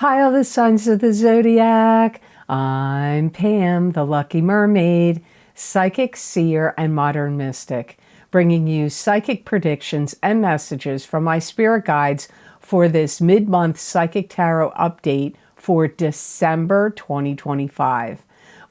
Hi, all the signs of the zodiac. I'm Pam, the Lucky Mermaid, psychic, seer, and modern mystic, bringing you psychic predictions and messages from my spirit guides for this mid-month psychic tarot update for December 2025.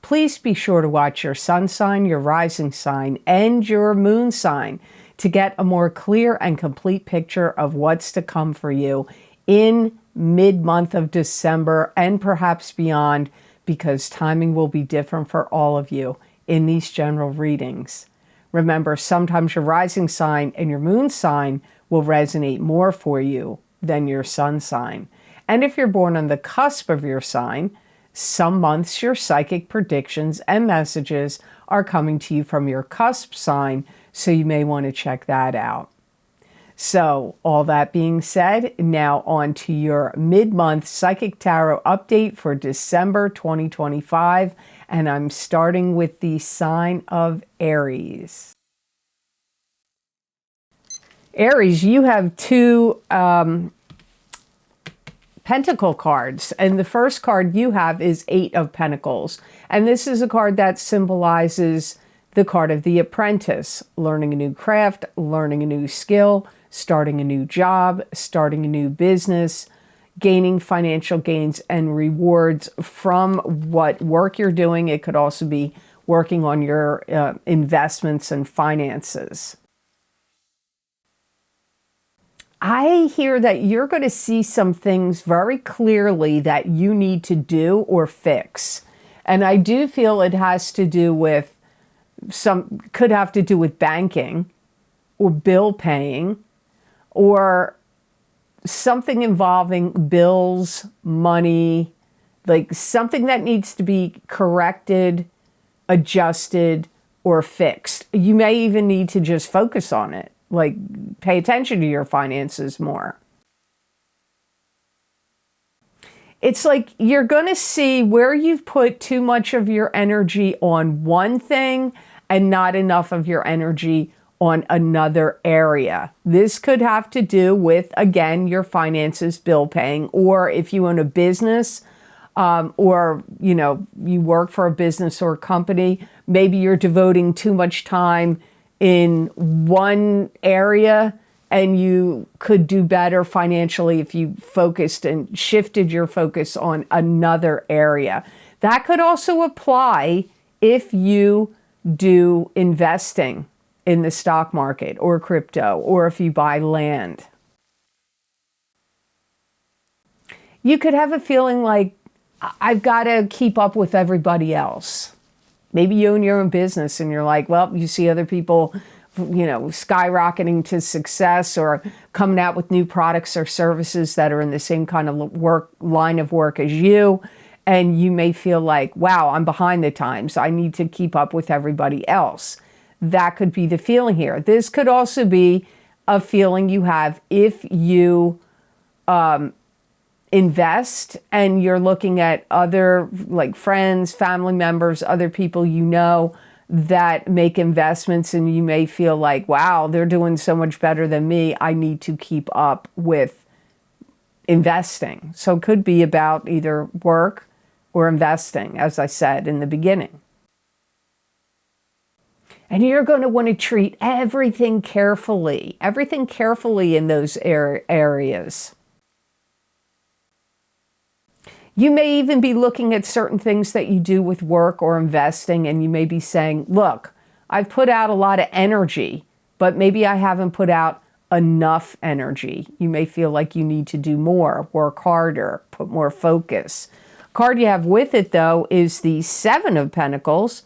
Please be sure to watch your sun sign, your rising sign, and your moon sign to get a more clear and complete picture of what's to come for you in mid-month of December and perhaps beyond, because timing will be different for all of you in these general readings. Remember, sometimes your rising sign and your moon sign will resonate more for you than your sun sign. And if you're born on the cusp of your sign, some months your psychic predictions and messages are coming to you from your cusp sign, so you may want to check that out. So, all that being said, now on to your mid-month psychic tarot update for December 2025, and I'm starting with the sign of Aries. Aries, you have two Pentacle cards, and the first card you have is Eight of Pentacles, and this is a card that symbolizes the card of the apprentice, learning a new craft, learning a new skill, starting a new job, starting a new business, gaining financial gains and rewards from what work you're doing. It could also be working on your investments and finances. I hear that you're going to see some things very clearly that you need to do or fix. And I do feel it has to do with could have to do with banking or bill paying, or something involving bills, money, like something that needs to be corrected, adjusted, or fixed. You may even need to just focus on it, like pay attention to your finances more. It's like you're going to see where you've put too much of your energy on one thing and not enough of your energy on another area. This could have to do with, again, your finances, bill paying, or if you own a business, or you work for a business or a company, maybe you're devoting too much time in one area and you could do better financially if you focused and shifted your focus on another area. That could also apply if you do investing in the stock market or crypto, or if you buy land. You could have a feeling like, I've got to keep up with everybody else. Maybe you own your own business and you're like, well, you see other people, skyrocketing to success or coming out with new products or services that are in the same kind of line of work as you. And you may feel like, wow, I'm behind the times. I need to keep up with everybody else. That could be the feeling here. This could also be a feeling you have if you invest and you're looking at other, like friends, family members, other people you know that make investments, and you may feel like, wow, they're doing so much better than me. I need to keep up with investing. So it could be about either work or investing, as I said in the beginning. And you're going to want to treat everything carefully in those areas. You may even be looking at certain things that you do with work or investing, and you may be saying, look, I've put out a lot of energy, but maybe I haven't put out enough energy. You may feel like you need to do more, work harder, put more focus. Card you have with it, though, is the Seven of Pentacles.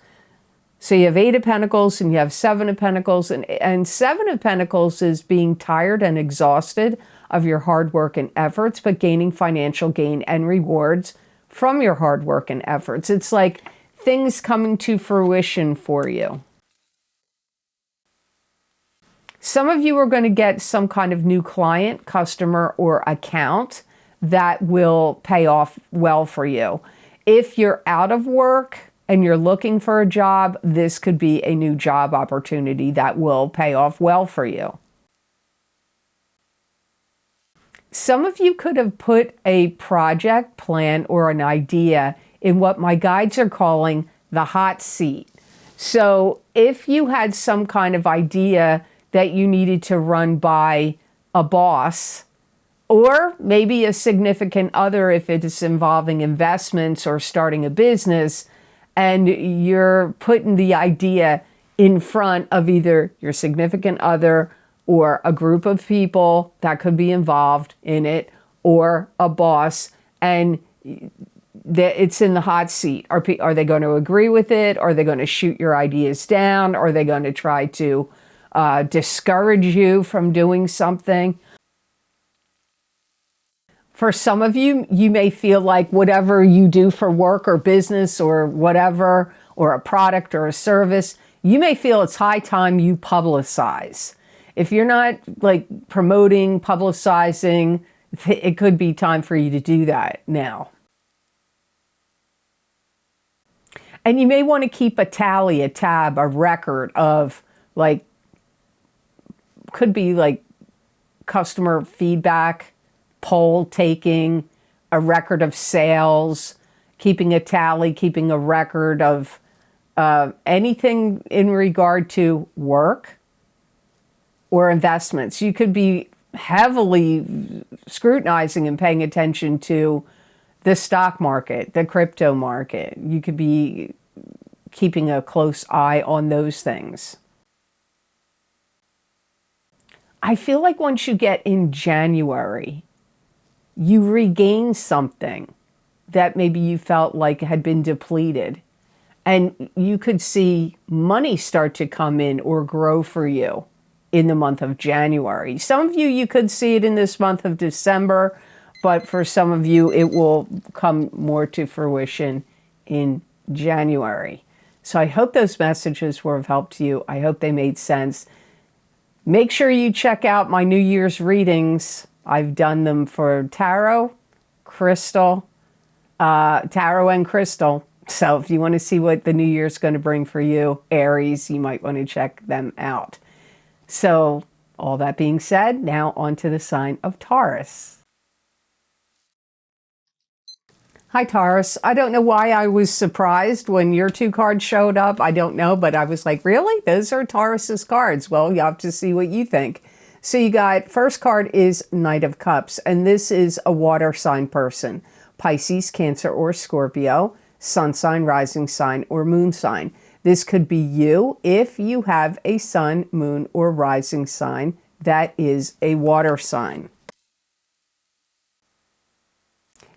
So you have Eight of Pentacles and you have Seven of Pentacles. And Seven of Pentacles is being tired and exhausted of your hard work and efforts, but gaining financial gain and rewards from your hard work and efforts. It's like things coming to fruition for you. Some of you are going to get some kind of new client, customer, or account that will pay off well for you. If you're out of work and you're looking for a job, this could be a new job opportunity that will pay off well for you. Some of you could have put a project, plan, or an idea in what my guides are calling the hot seat. So if you had some kind of idea that you needed to run by a boss, or maybe a significant other if it is involving investments or starting a business, and you're putting the idea in front of either your significant other or a group of people that could be involved in it, or a boss, and it's in the hot seat. Are they going to agree with it? Are they going to shoot your ideas down? Are they going to try to discourage you from doing something? For some of you, you may feel like whatever you do for work or business or whatever, or a product or a service, you may feel it's high time you publicize. If you're not like promoting, publicizing, it could be time for you to do that now. And you may want to keep a tally, a tab, a record of like, could be like customer feedback, poll taking, a record of sales, keeping a tally, keeping a record of anything in regard to work or investments. You could be heavily scrutinizing and paying attention to the stock market, the crypto market. You could be keeping a close eye on those things. I feel like once you get in January, you regain something that maybe you felt like had been depleted. And you could see money start to come in or grow for you in the month of January. Some of you, you could see it in this month of December, but for some of you, it will come more to fruition in January. So I hope those messages were of help to you. I hope they made sense. Make sure you check out my New Year's readings. I've done them for tarot, crystal, tarot and crystal. So if you want to see what the new year's going to bring for you, Aries, you might want to check them out. So all that being said, now on to the sign of Taurus. Hi, Taurus. I don't know why I was surprised when your two cards showed up. I don't know, but I was like, really? Those are Taurus's cards. Well, you have to see what you think. So you got, first card is Knight of Cups, and this is a water sign person. Pisces, Cancer, or Scorpio, sun sign, rising sign, or moon sign. This could be you if you have a sun, moon, or rising sign that is a water sign.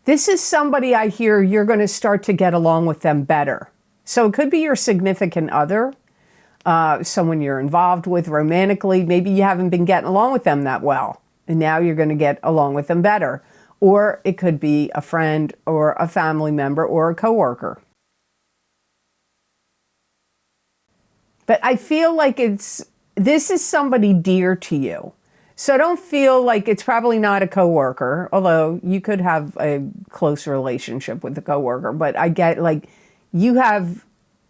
This is somebody I hear you're going to start to get along with them better. So it could be your significant other, someone you're involved with romantically. Maybe you haven't been getting along with them that well, and now you're going to get along with them better. Or it could be a friend or a family member or a coworker. But I feel like this is somebody dear to you. So don't feel like it's probably not a coworker, although you could have a close relationship with a coworker, but I get like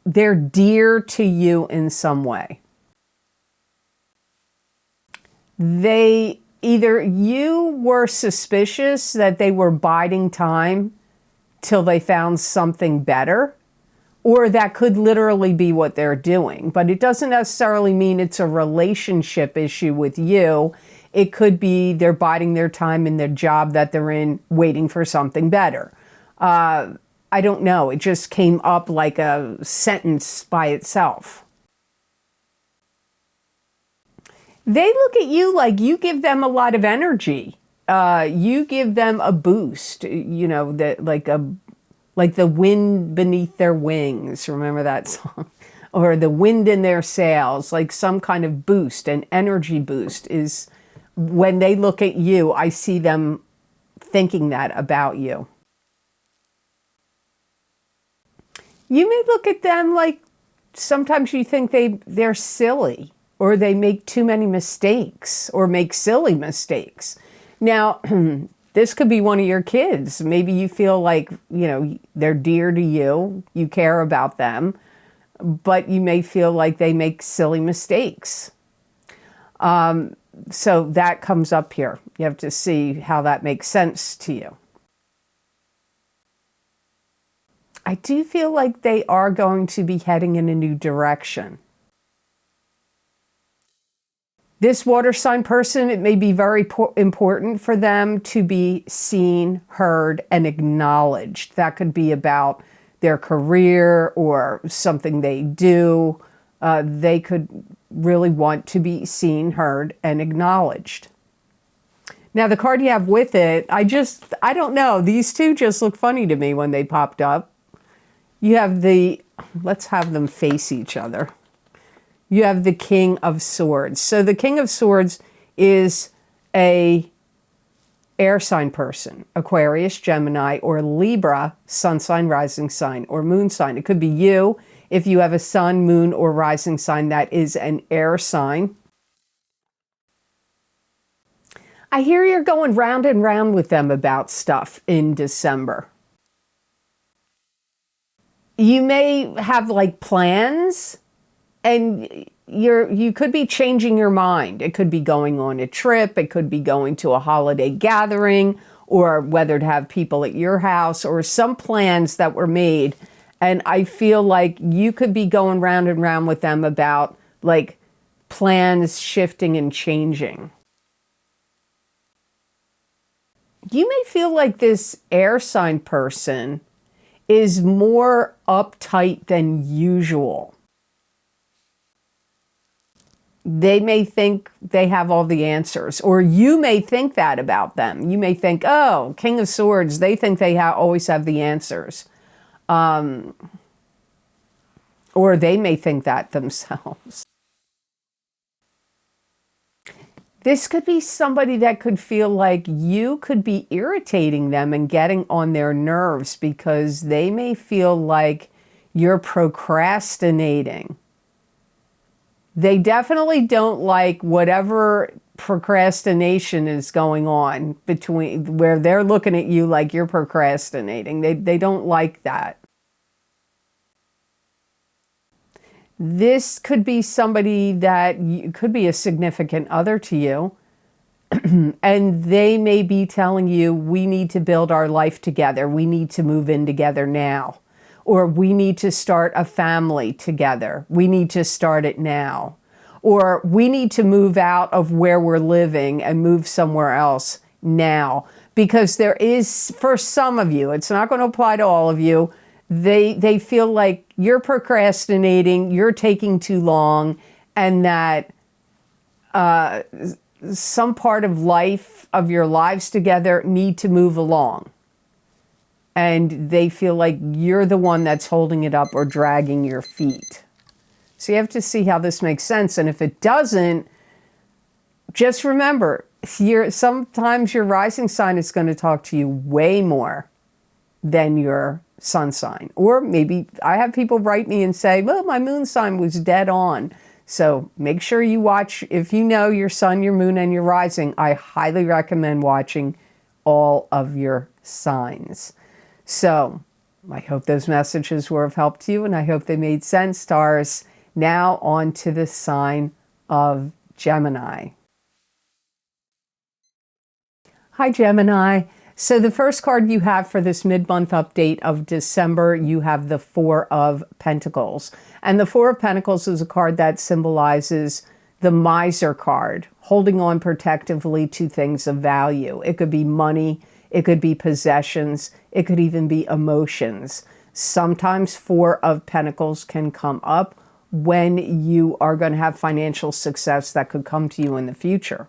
they're dear to you in some way. Either you were suspicious that they were biding time till they found something better, or that could literally be what they're doing. But it doesn't necessarily mean it's a relationship issue with you. It could be they're biding their time in their job that they're in, waiting for something better. I don't know. It just came up like a sentence by itself. They look at you like you give them a lot of energy. You give them a boost, you know, like the wind beneath their wings. Remember that song? Or the wind in their sails, like some kind of boost, an energy boost is when they look at you, I see them thinking that about you. You may look at them like sometimes you think they're silly, or they make too many mistakes, or make silly mistakes. Now, this could be one of your kids. Maybe you feel like, you know, they're dear to you, you care about them, but you may feel like they make silly mistakes. So that comes up here. You have to see how that makes sense to you. I do feel like they are going to be heading in a new direction. This water sign person, it may be very important for them to be seen, heard, and acknowledged. That could be about their career or something they do. They could really want to be seen, heard, and acknowledged. Now, the card you have with it, I don't know. These two just look funny to me when they popped up. You have let's have them face each other. You have the King of Swords. So the King of Swords is a air sign person, Aquarius, Gemini, or Libra, sun sign, rising sign, or moon sign. It could be you if you have a sun, moon, or rising sign that is an air sign. I hear you're going round and round with them about stuff in December. You may have like plans, and you could be changing your mind. It could be going on a trip. It could be going to a holiday gathering, or whether to have people at your house, or some plans that were made. And I feel like you could be going round and round with them about like plans shifting and changing. You may feel like this air sign person is more uptight than usual. They may think they have all the answers, or you may think that about them. You may think, oh, King of Swords, they think they always have the answers. Or they may think that themselves. This could be somebody that could feel like you could be irritating them and getting on their nerves because they may feel like you're procrastinating. They definitely don't like whatever procrastination is going on between where they're looking at you like you're procrastinating. They don't like that. This could be somebody that could be a significant other to you. And they may be telling you, we need to build our life together. We need to move in together now. Or we need to start a family together. We need to start it now. Or we need to move out of where we're living and move somewhere else now. Because there is, for some of you, it's not going to apply to all of you, they feel like you're procrastinating, you're taking too long, and that some part of life, of your lives together, need to move along. And they feel like you're the one that's holding it up or dragging your feet. So you have to see how this makes sense. And if it doesn't, just remember, sometimes your rising sign is going to talk to you way more than your sun sign. Or maybe I have people write me and say, well, my moon sign was dead on. So make sure you watch. If you know your sun, your moon, and your rising, I highly recommend watching all of your signs. So I hope those messages were of help to you, and I hope they made sense, Taurus. Now on to the sign of Gemini. Hi, Gemini. So the first card you have for this mid-month update of December, you have the Four of Pentacles. And the Four of Pentacles is a card that symbolizes the miser card, holding on protectively to things of value. It could be money, it could be possessions, it could even be emotions. Sometimes Four of Pentacles can come up when you are going to have financial success that could come to you in the future.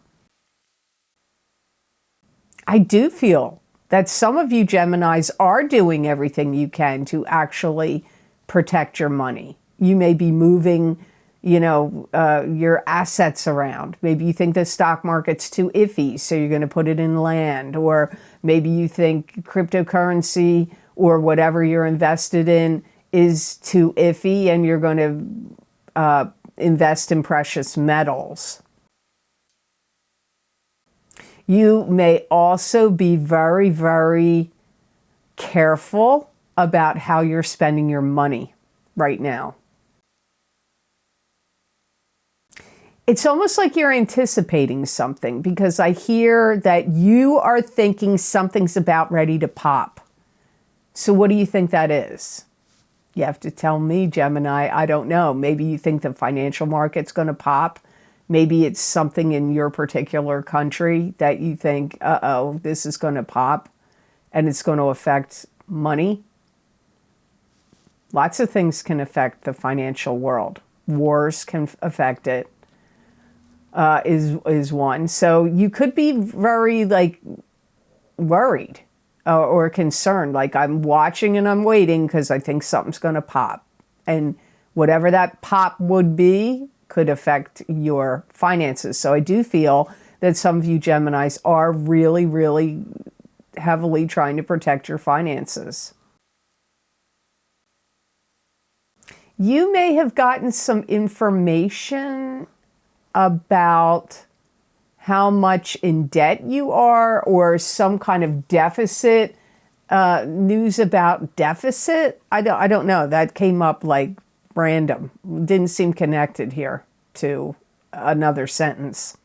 I do feel that some of you Geminis are doing everything you can to actually protect your money. You may be moving, your assets around. Maybe you think the stock market's too iffy, so you're going to put it in land. Or maybe you think cryptocurrency or whatever you're invested in is too iffy and you're going to invest in precious metals. You may also be very, very careful about how you're spending your money right now. It's almost like you're anticipating something, because I hear that you are thinking something's about ready to pop. So what do you think that is? You have to tell me, Gemini. I don't know. Maybe you think the financial market's going to pop. Maybe it's something in your particular country that you think, uh-oh, this is going to pop and it's going to affect money. Lots of things can affect the financial world. Wars can affect it, is one. So you could be very worried or concerned. Like, I'm watching and I'm waiting because I think something's going to pop. And whatever that pop would be could affect your finances. So I do feel that some of you Geminis are really, really heavily trying to protect your finances. You may have gotten some information about how much in debt you are, or some kind of deficit, news about deficit. I don't know. That came up like random. Didn't seem connected here to another sentence.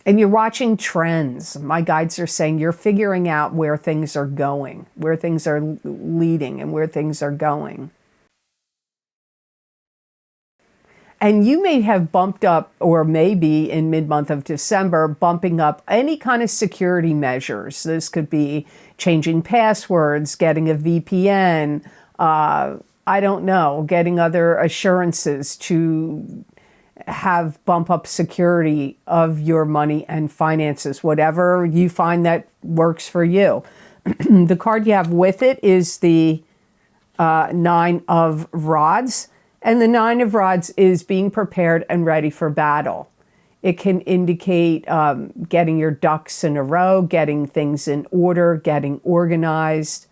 And you're watching trends. My guides are saying you're figuring out where things are going, where things are leading, and where things are going. And you may have bumped up, or maybe in mid-month of December, bumping up any kind of security measures. This could be changing passwords, getting a VPN, I don't know, getting other assurances to have bump up security of your money and finances, whatever you find that works for you. The card you have with it is the Nine of Rods. And the Nine of Rods is being prepared and ready for battle. It can indicate getting your ducks in a row, getting things in order, getting organized.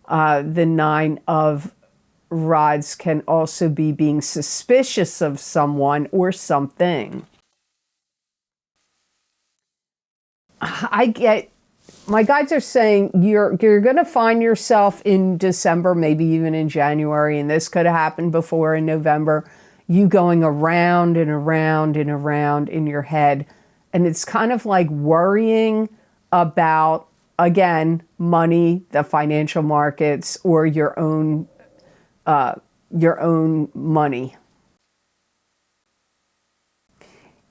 The Nine of Rods can also be being suspicious of someone or something. My guides are saying you're going to find yourself in December, maybe even in January, and this could have happened before in November, you going around and around and around in your head. And it's kind of like worrying about, again, money, the financial markets, or your own money.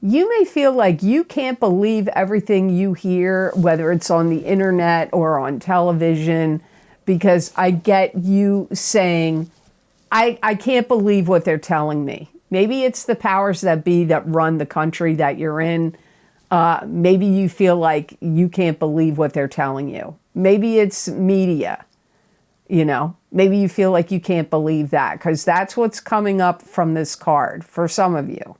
You may feel like you can't believe everything you hear, whether it's on the internet or on television, because I get you saying, I can't believe what they're telling me. Maybe it's the powers that be that run the country that you're in. Maybe you feel like you can't believe what they're telling you. Maybe it's media, Maybe you feel like you can't believe that, because that's what's coming up from this card for some of you.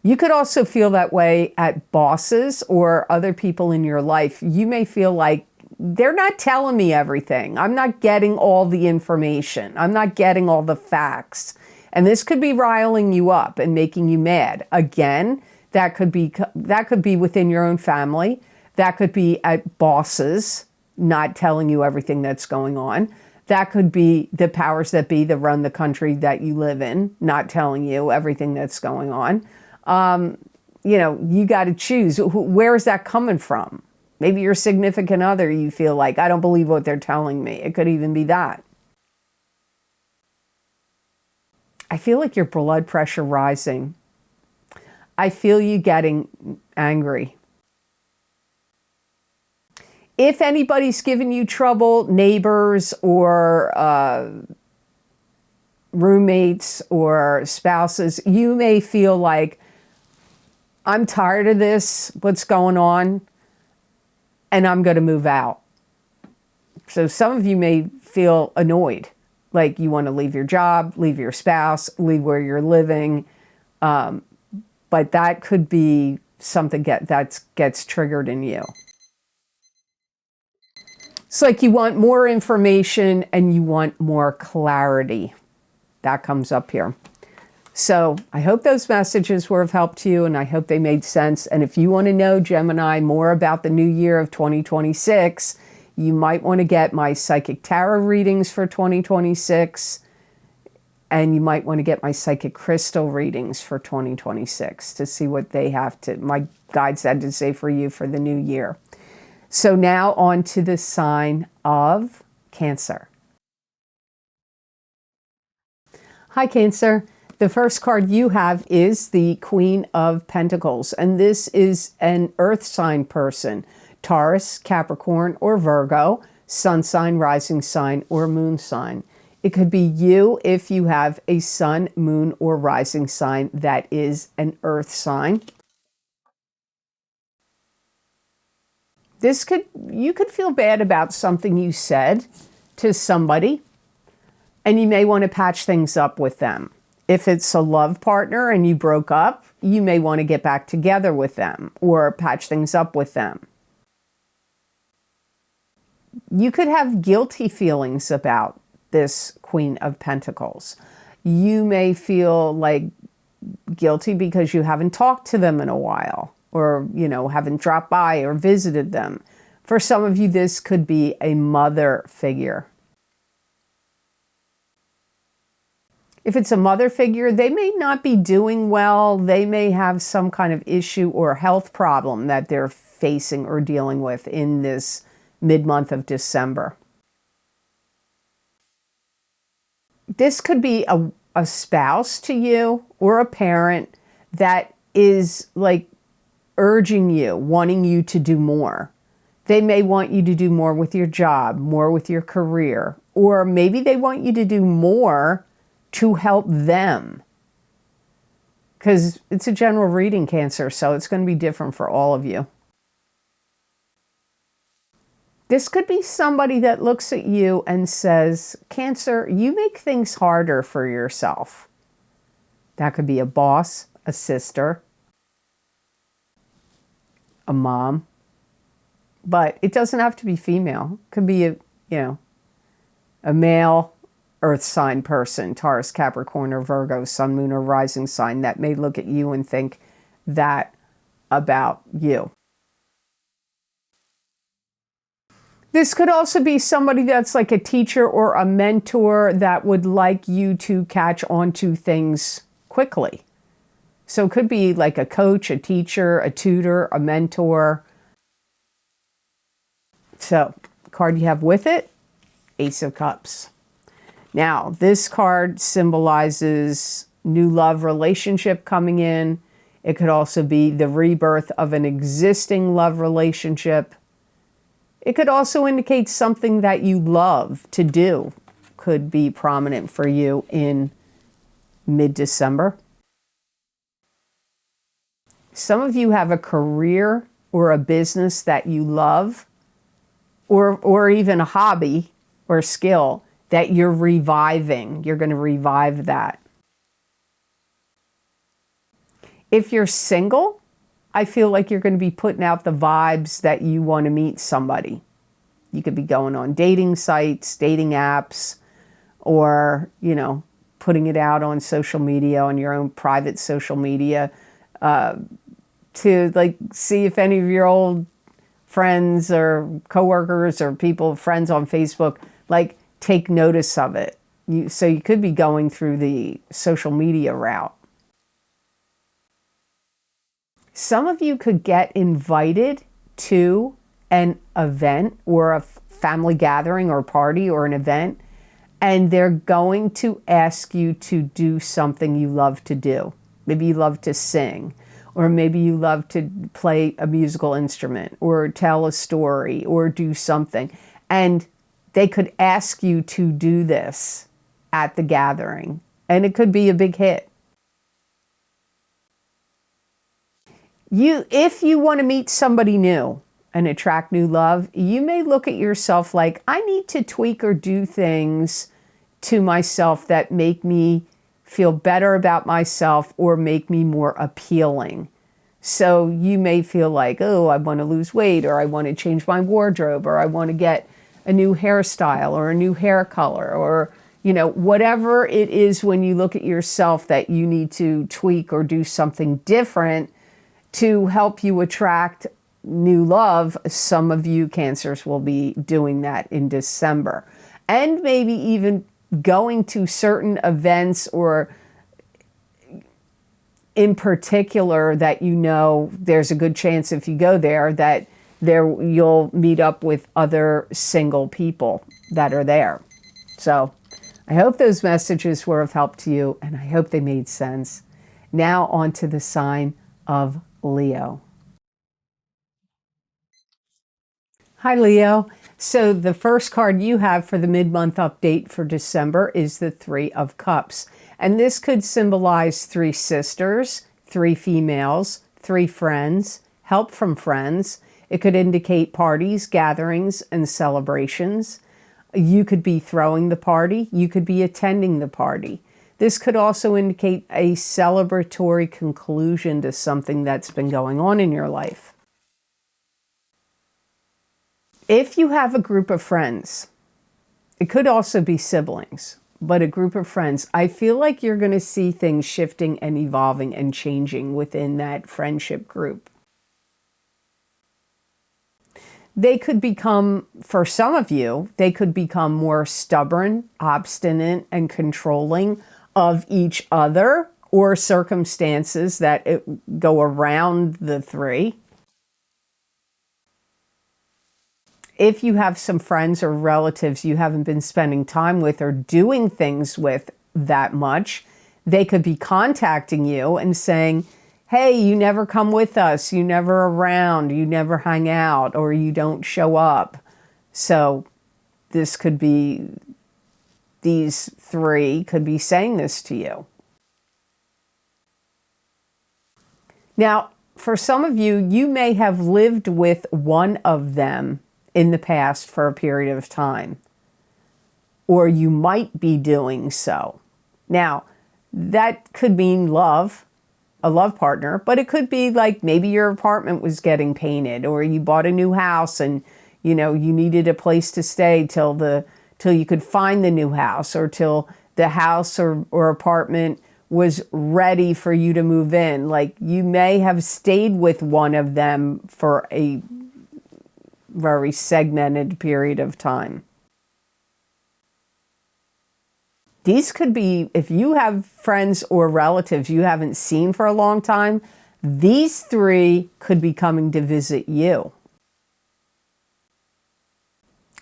You could also feel that way at bosses or other people in your life. You may feel like they're not telling me everything. I'm not getting all the information. I'm not getting all the facts. And this could be riling you up and making you mad. Again, that could be within your own family. That could be at bosses not telling you everything that's going on. That could be the powers that be that run the country that you live in, not telling you everything that's going on. You got to choose. Where is that coming from? Maybe your significant other, you feel like, I don't believe what they're telling me. It could even be that. I feel like your blood pressure rising. I feel you getting angry. If anybody's giving you trouble, neighbors or roommates or spouses, you may feel like, I'm tired of this, what's going on, and I'm going to move out. So some of you may feel annoyed, like you want to leave your job, leave your spouse, leave where you're living. But that could be something that gets triggered in you. It's like you want more information and you want more clarity. That comes up here. So I hope those messages were of help to you, and I hope they made sense. And if you want to know, Gemini, more about the new year of 2026, you might want to get my psychic tarot readings for 2026. And you might want to get my psychic crystal readings for 2026 to see what they have to, my guides had to say for you for the new year. So now on to the sign of Cancer. Hi, Cancer. The first card you have is the Queen of Pentacles, and this is an earth sign person, Taurus, Capricorn, or Virgo, sun sign, rising sign, or moon sign. It could be you if you have a sun, moon, or rising sign that is an earth sign. You could feel bad about something you said to somebody, and you may want to patch things up with them. If it's a love partner and you broke up, you may want to get back together with them or patch things up with them. You could have guilty feelings about this Queen of Pentacles. You may feel like guilty because you haven't talked to them in a while, or, haven't dropped by or visited them. For some of you, this could be a mother figure. If it's a mother figure, they may not be doing well. They may have some kind of issue or health problem that they're facing or dealing with in this mid-month of December. This could be a spouse to you or a parent that is like urging you, wanting you to do more. They may want you to do more with your job, more with your career, or maybe they want you to do more to help them. Because it's a general reading, Cancer, so it's going to be different for all of you. This could be somebody that looks at you and says, Cancer, you make things harder for yourself. That could be a boss, a sister, a mom. But it doesn't have to be female. It could be a male earth sign person, Taurus, Capricorn, or Virgo, sun, moon, or rising sign that may look at you and think that about you. This could also be somebody that's like a teacher or a mentor that would like you to catch on to things quickly. So it could be like a coach, a teacher, a tutor, a mentor. So the card you have with it, Ace of Cups. Now, this card symbolizes new love relationship coming in. It could also be the rebirth of an existing love relationship. It could also indicate something that you love to do could be prominent for you in mid-December. Some of you have a career or a business that you love, or even a hobby or skill that you're reviving. You're going to revive that. If you're single, I feel like you're going to be putting out the vibes that you want to meet somebody. You could be going on dating sites, dating apps, or, putting it out on social media, on your own private social media, to see if any of your old friends or coworkers or friends on Facebook, take notice of it. So you could be going through the social media route. Some of you could get invited to an event or a family gathering or party or an event, and they're going to ask you to do something you love to do. Maybe you love to sing, or maybe you love to play a musical instrument or tell a story or do something. And they could ask you to do this at the gathering, and it could be a big hit. If you want to meet somebody new and attract new love, you may look at yourself like, I need to tweak or do things to myself that make me feel better about myself or make me more appealing. So you may feel like, oh, I want to lose weight, or I want to change my wardrobe, or I want to get a new hairstyle or a new hair color, or, whatever it is when you look at yourself that you need to tweak or do something different to help you attract new love. Some of you Cancers will be doing that in December, and maybe even going to certain events, or in particular that you know there's a good chance if you go there that you'll meet up with other single people that are there. So I hope those messages were of help to you, and I hope they made sense. Now on to the sign of Leo. Hi, Leo. So the first card you have for the mid-month update for December is the Three of Cups. And this could symbolize three sisters, three females, three friends, help from friends. It could indicate parties, gatherings, and celebrations. You could be throwing the party. You could be attending the party. This could also indicate a celebratory conclusion to something that's been going on in your life. If you have a group of friends, it could also be siblings, but a group of friends, I feel like you're going to see things shifting and evolving and changing within that friendship group. They could become, for some of you, they could become more stubborn, obstinate, and controlling of each other or circumstances that go around the three. If you have some friends or relatives you haven't been spending time with or doing things with that much, they could be contacting you and saying, hey, you never come with us, you never around, you never hang out, or you don't show up. So this could be, these three could be saying this to you. Now, for some of you, you may have lived with one of them in the past for a period of time, or you might be doing so. Now, that could mean love, a love partner, but it could be like maybe your apartment was getting painted, or you bought a new house and you needed a place to stay till you could find the new house, or till the house or apartment was ready for you to move in. Like you may have stayed with one of them for a very segmented period of time. These could be, if you have friends or relatives you haven't seen for a long time, these three could be coming to visit you.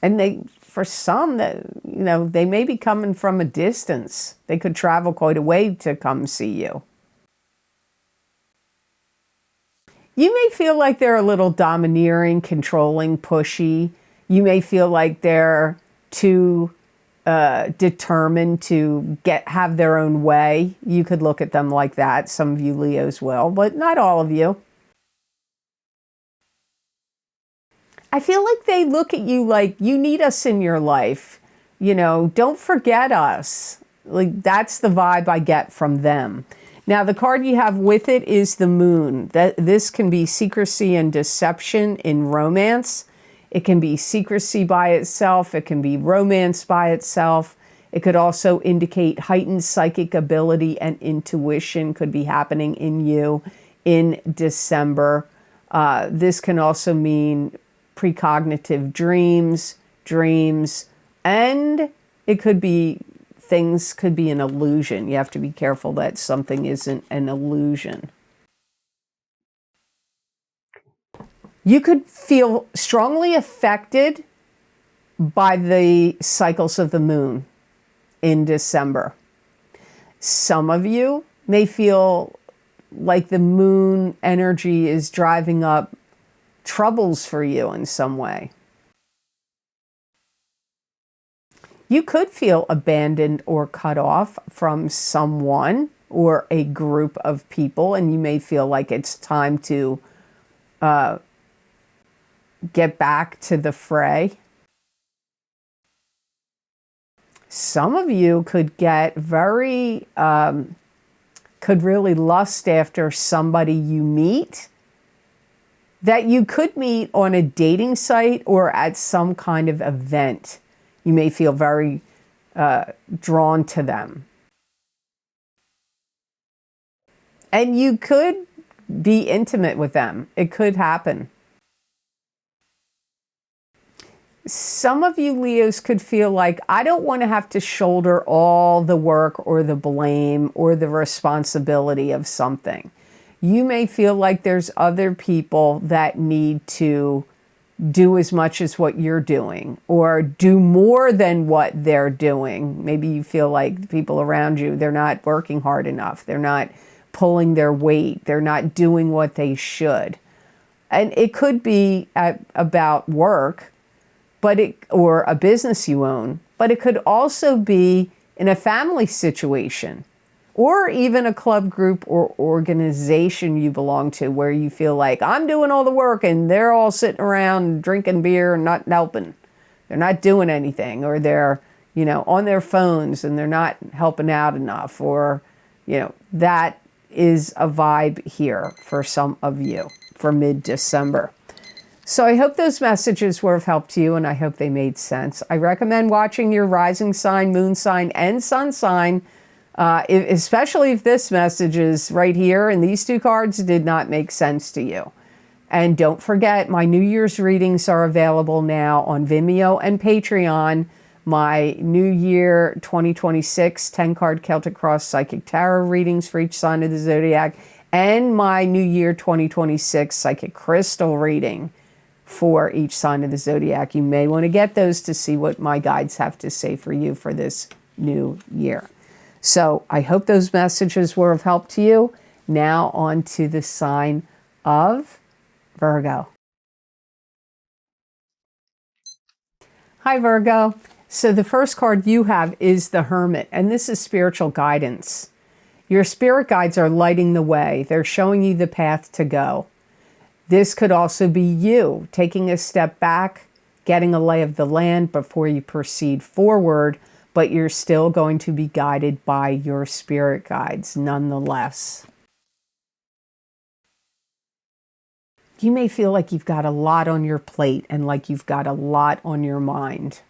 And for some, they may be coming from a distance. They could travel quite a way to come see you. You may feel like they're a little domineering, controlling, pushy. You may feel like they're too determined to have their own way. You could look at them like that. Some of you Leos will, but not all of you. I feel like they look at you like, you need us in your life. Don't forget us. Like that's the vibe I get from them. Now, the card you have with it is the Moon. This can be secrecy and deception in romance. It can be secrecy by itself. It can be romance by itself. It could also indicate heightened psychic ability and intuition could be happening in you in December. This can also mean precognitive dreams, and it could be things could be an illusion. You have to be careful that something isn't an illusion. You could feel strongly affected by the cycles of the moon in December. Some of you may feel like the moon energy is driving up troubles for you in some way. You could feel abandoned or cut off from someone or a group of people, and you may feel like it's time to get back to the fray. Some of you could get could really lust after somebody you meet, that you could meet on a dating site or at some kind of event. You may feel very drawn to them. And you could be intimate with them. It could happen. Some of you Leos could feel like, I don't want to have to shoulder all the work or the blame or the responsibility of something. You may feel like there's other people that need to do as much as what you're doing or do more than what they're doing. Maybe you feel like the people around you, they're not working hard enough. They're not pulling their weight. They're not doing what they should. And it could be about work, or a business you own, but it could also be in a family situation or even a club group or organization you belong to where you feel like, I'm doing all the work and they're all sitting around drinking beer and not helping. They're not doing anything, or they're, on their phones and they're not helping out enough, or, that is a vibe here for some of you for mid-December. So I hope those messages were of help to you, and I hope they made sense. I recommend watching your rising sign, moon sign, and sun sign, especially if this message is right here and these two cards did not make sense to you. And don't forget, my New Year's readings are available now on Vimeo and Patreon. My New Year 2026 10-card Celtic Cross Psychic Tarot readings for each sign of the zodiac, and my New Year 2026 Psychic Crystal reading for each sign of the zodiac. You may want to get those to see what my guides have to say for you for this new year. So I hope those messages were of help to you. Now on to the sign of Virgo. Hi, Virgo. So the first card you have is the Hermit, and this is spiritual guidance. Your spirit guides are lighting the way. They're showing you the path to go. This could also be you taking a step back, getting a lay of the land before you proceed forward, but you're still going to be guided by your spirit guides nonetheless. You may feel like you've got a lot on your plate and like you've got a lot on your mind.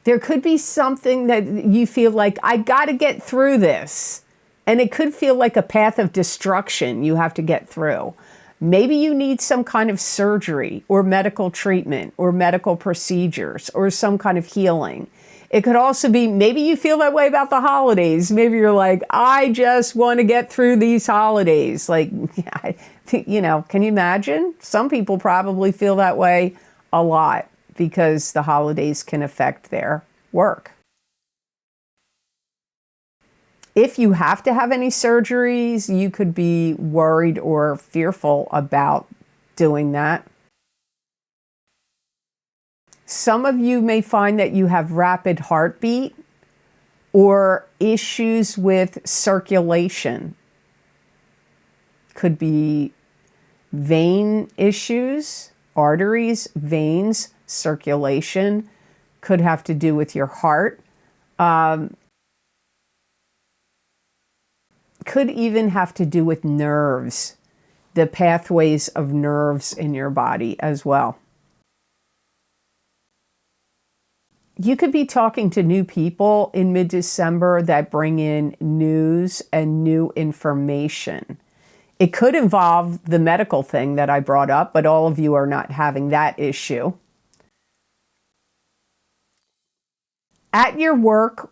There could be something that you feel like, I got to get through this. And it could feel like a path of destruction you have to get through. Maybe you need some kind of surgery or medical treatment or medical procedures or some kind of healing. It could also be, maybe you feel that way about the holidays. Maybe you're like, I just want to get through these holidays. Like, can you imagine? Some people probably feel that way a lot because the holidays can affect their work. If you have to have any surgeries, you could be worried or fearful about doing that. Some of you may find that you have rapid heartbeat or issues with circulation. Could be vein issues, arteries, veins, circulation. Could have to do with your heart. Could even have to do with nerves, the pathways of nerves in your body as well. You could be talking to new people in mid-December that bring in news and new information. It could involve the medical thing that I brought up, but all of you are not having that issue. At your work,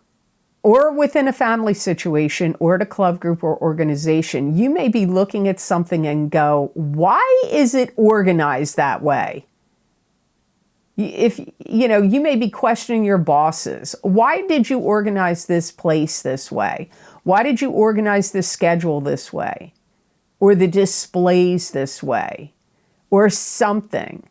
or within a family situation, or at a club group or organization, you may be looking at something and go, why is it organized that way? You may be questioning your bosses. Why did you organize this place this way? Why did you organize the schedule this way? Or the displays this way? Or something.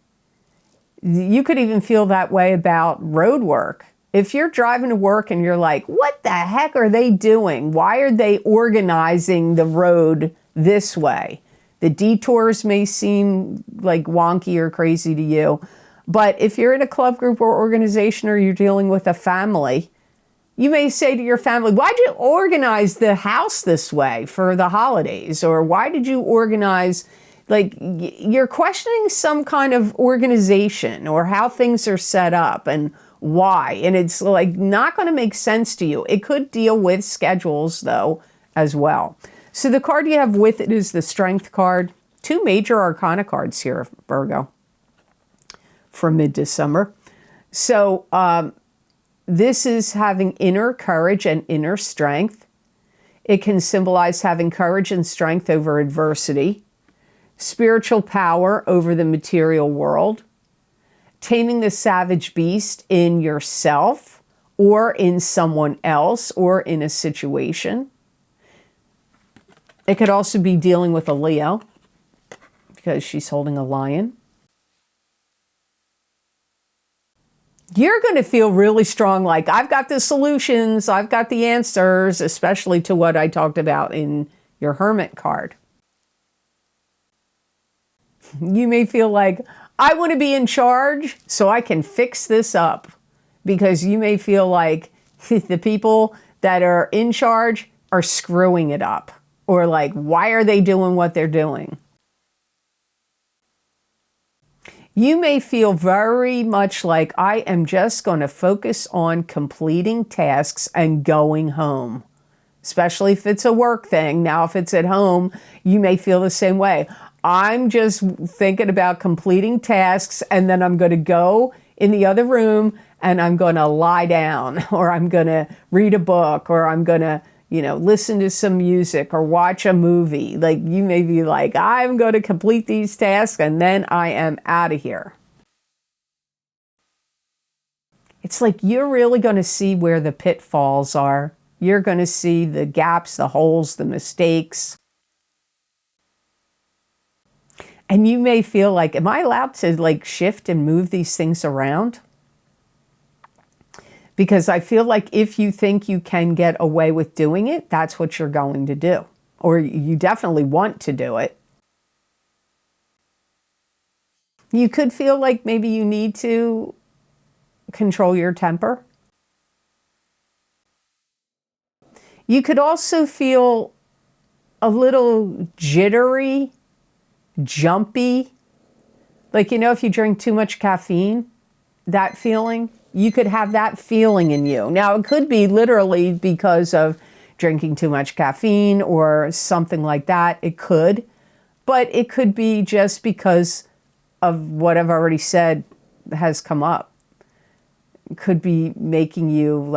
You could even feel that way about road work. If you're driving to work and you're like, what the heck are they doing? Why are they organizing the road this way? The detours may seem like wonky or crazy to you, but if you're in a club group or organization or you're dealing with a family, you may say to your family, why'd you organize the house this way for the holidays? Or why did you organize, you're questioning some kind of organization or how things are set up and why. And it's not going to make sense to you. It could deal with schedules though as well. So the card you have with it is the Strength card. Two major arcana cards here, Virgo. for mid-December. So this is having inner courage and inner strength. It can symbolize having courage and strength over adversity, spiritual power over the material world, taming the savage beast in yourself or in someone else or in a situation. It could also be dealing with a Leo because she's holding a lion. You're going to feel really strong, like, I've got the solutions, I've got the answers, especially to what I talked about in your Hermit card. You may feel like, I want to be in charge so I can fix this up. Because you may feel like the people that are in charge are screwing it up. Or like, why are they doing what they're doing? You may feel very much like, I am just going to focus on completing tasks and going home. Especially if it's a work thing. Now, if it's at home, you may feel the same way. I'm just thinking about completing tasks and then I'm going to go in the other room and I'm going to lie down, or I'm going to read a book, or I'm going to, listen to some music or watch a movie. Like, you may be like, I'm going to complete these tasks and then I am out of here. It's like you're really going to see where the pitfalls are. You're going to see the gaps, the holes, the mistakes. And you may feel like, am I allowed to shift and move these things around? Because I feel like if you think you can get away with doing it, that's what you're going to do. Or you definitely want to do it. You could feel like maybe you need to control your temper. You could also feel a little jittery, jumpy. Like, if you drink too much caffeine, that feeling. You could have that feeling in you. Now, it could be literally because of drinking too much caffeine or something like that. It could. But it could be just because of what I've already said has come up. It could be making you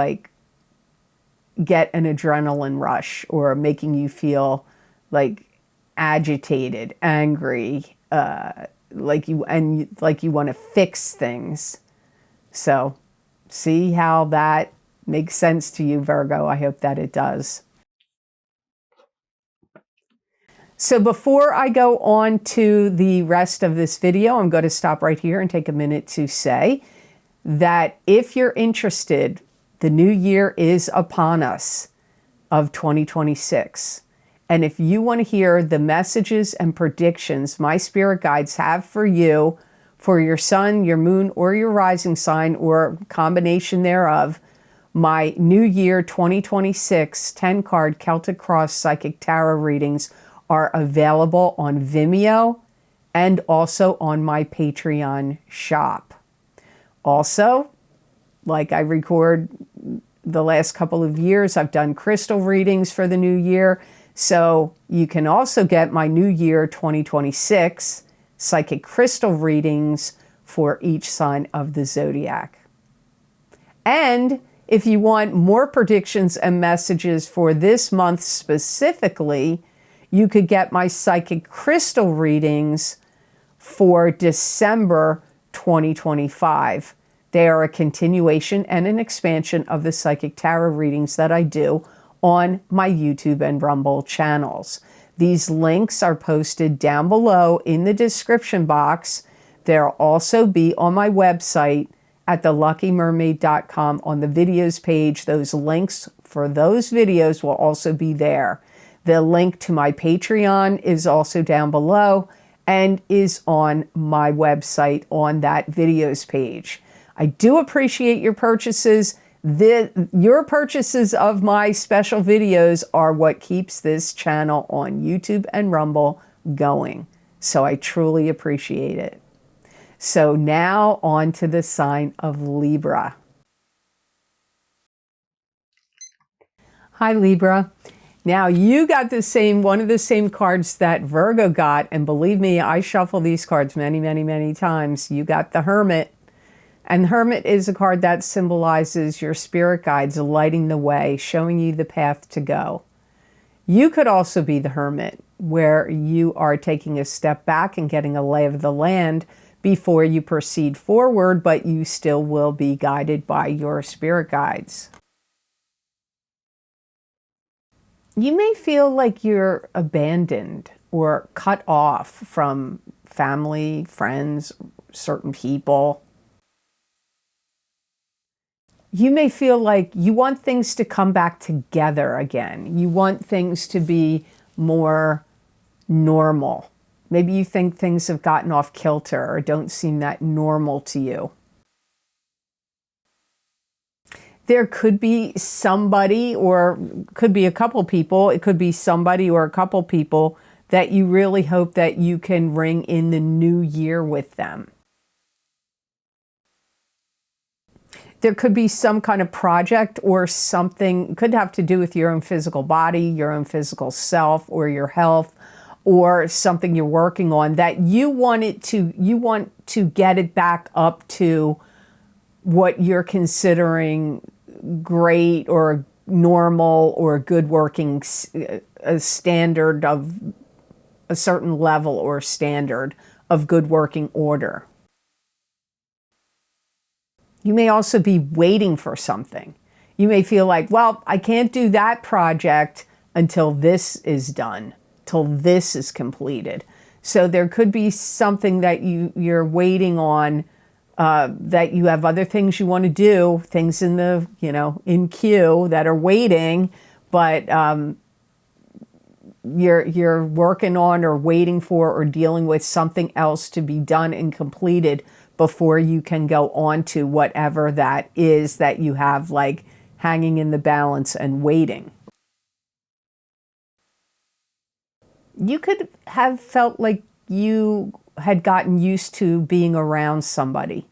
get an adrenaline rush, or making you feel agitated, angry, like you want to fix things. So, see how that makes sense to you, Virgo? I hope that it does. So before I go on to the rest of this video, I'm going to stop right here and take a minute to say that if you're interested, the new year is upon us of 2026. And if you want to hear the messages and predictions my spirit guides have for you, for your sun, your moon, or your rising sign, or combination thereof, my New Year 2026 10-card Celtic Cross Psychic Tarot readings are available on Vimeo and also on my Patreon shop. Also, like I record the last couple of years, I've done crystal readings for the new year. So you can also get my New Year 2026 psychic crystal readings for each sign of the zodiac. And if you want more predictions and messages for this month specifically, you could get my psychic crystal readings for December 2025. They are a continuation and an expansion of the psychic tarot readings that I do on my YouTube and Rumble channels. These links are posted down below in the description box. They'll also be on my website at theluckymermaid.com on the videos page. Those links for those videos will also be there. The link to my Patreon is also down below and is on my website on that videos page. I do appreciate your purchases. Your purchases of my special videos are what keeps this channel on YouTube and Rumble going. So I truly appreciate it. So now on to the sign of Libra. Hi, Libra. Now you got one of the same cards that Virgo got, and believe me, I shuffle these cards many, many, many times. You got the Hermit, and the Hermit is a card that symbolizes your spirit guides lighting the way, showing you the path to go. You could also be the Hermit, where you are taking a step back and getting a lay of the land before you proceed forward, but you still will be guided by your spirit guides. You may feel like you're abandoned or cut off from family, friends, certain people. You may feel like you want things to come back together again. You want things to be more normal. Maybe you think things have gotten off kilter or don't seem that normal to you. There could be somebody, or could be a couple people, it could be somebody or a couple people that you really hope that you can ring in the new year with them. There could be some kind of project or something, could have to do with your own physical body, your own physical self, or your health, or something you're working on that you want to get it back up to what you're considering great or normal or good working, a standard of a certain level or standard of good working order. You may also be waiting for something. You may feel like, well, I can't do that project until this is done, till this is completed. So there could be something that you're waiting on, that you have other things you want to do, things in the, in queue that are waiting, but you're working on or waiting for or dealing with something else to be done and completed before you can go on to whatever that is that you have like hanging in the balance and waiting. You could have felt like you had gotten used to being around somebody,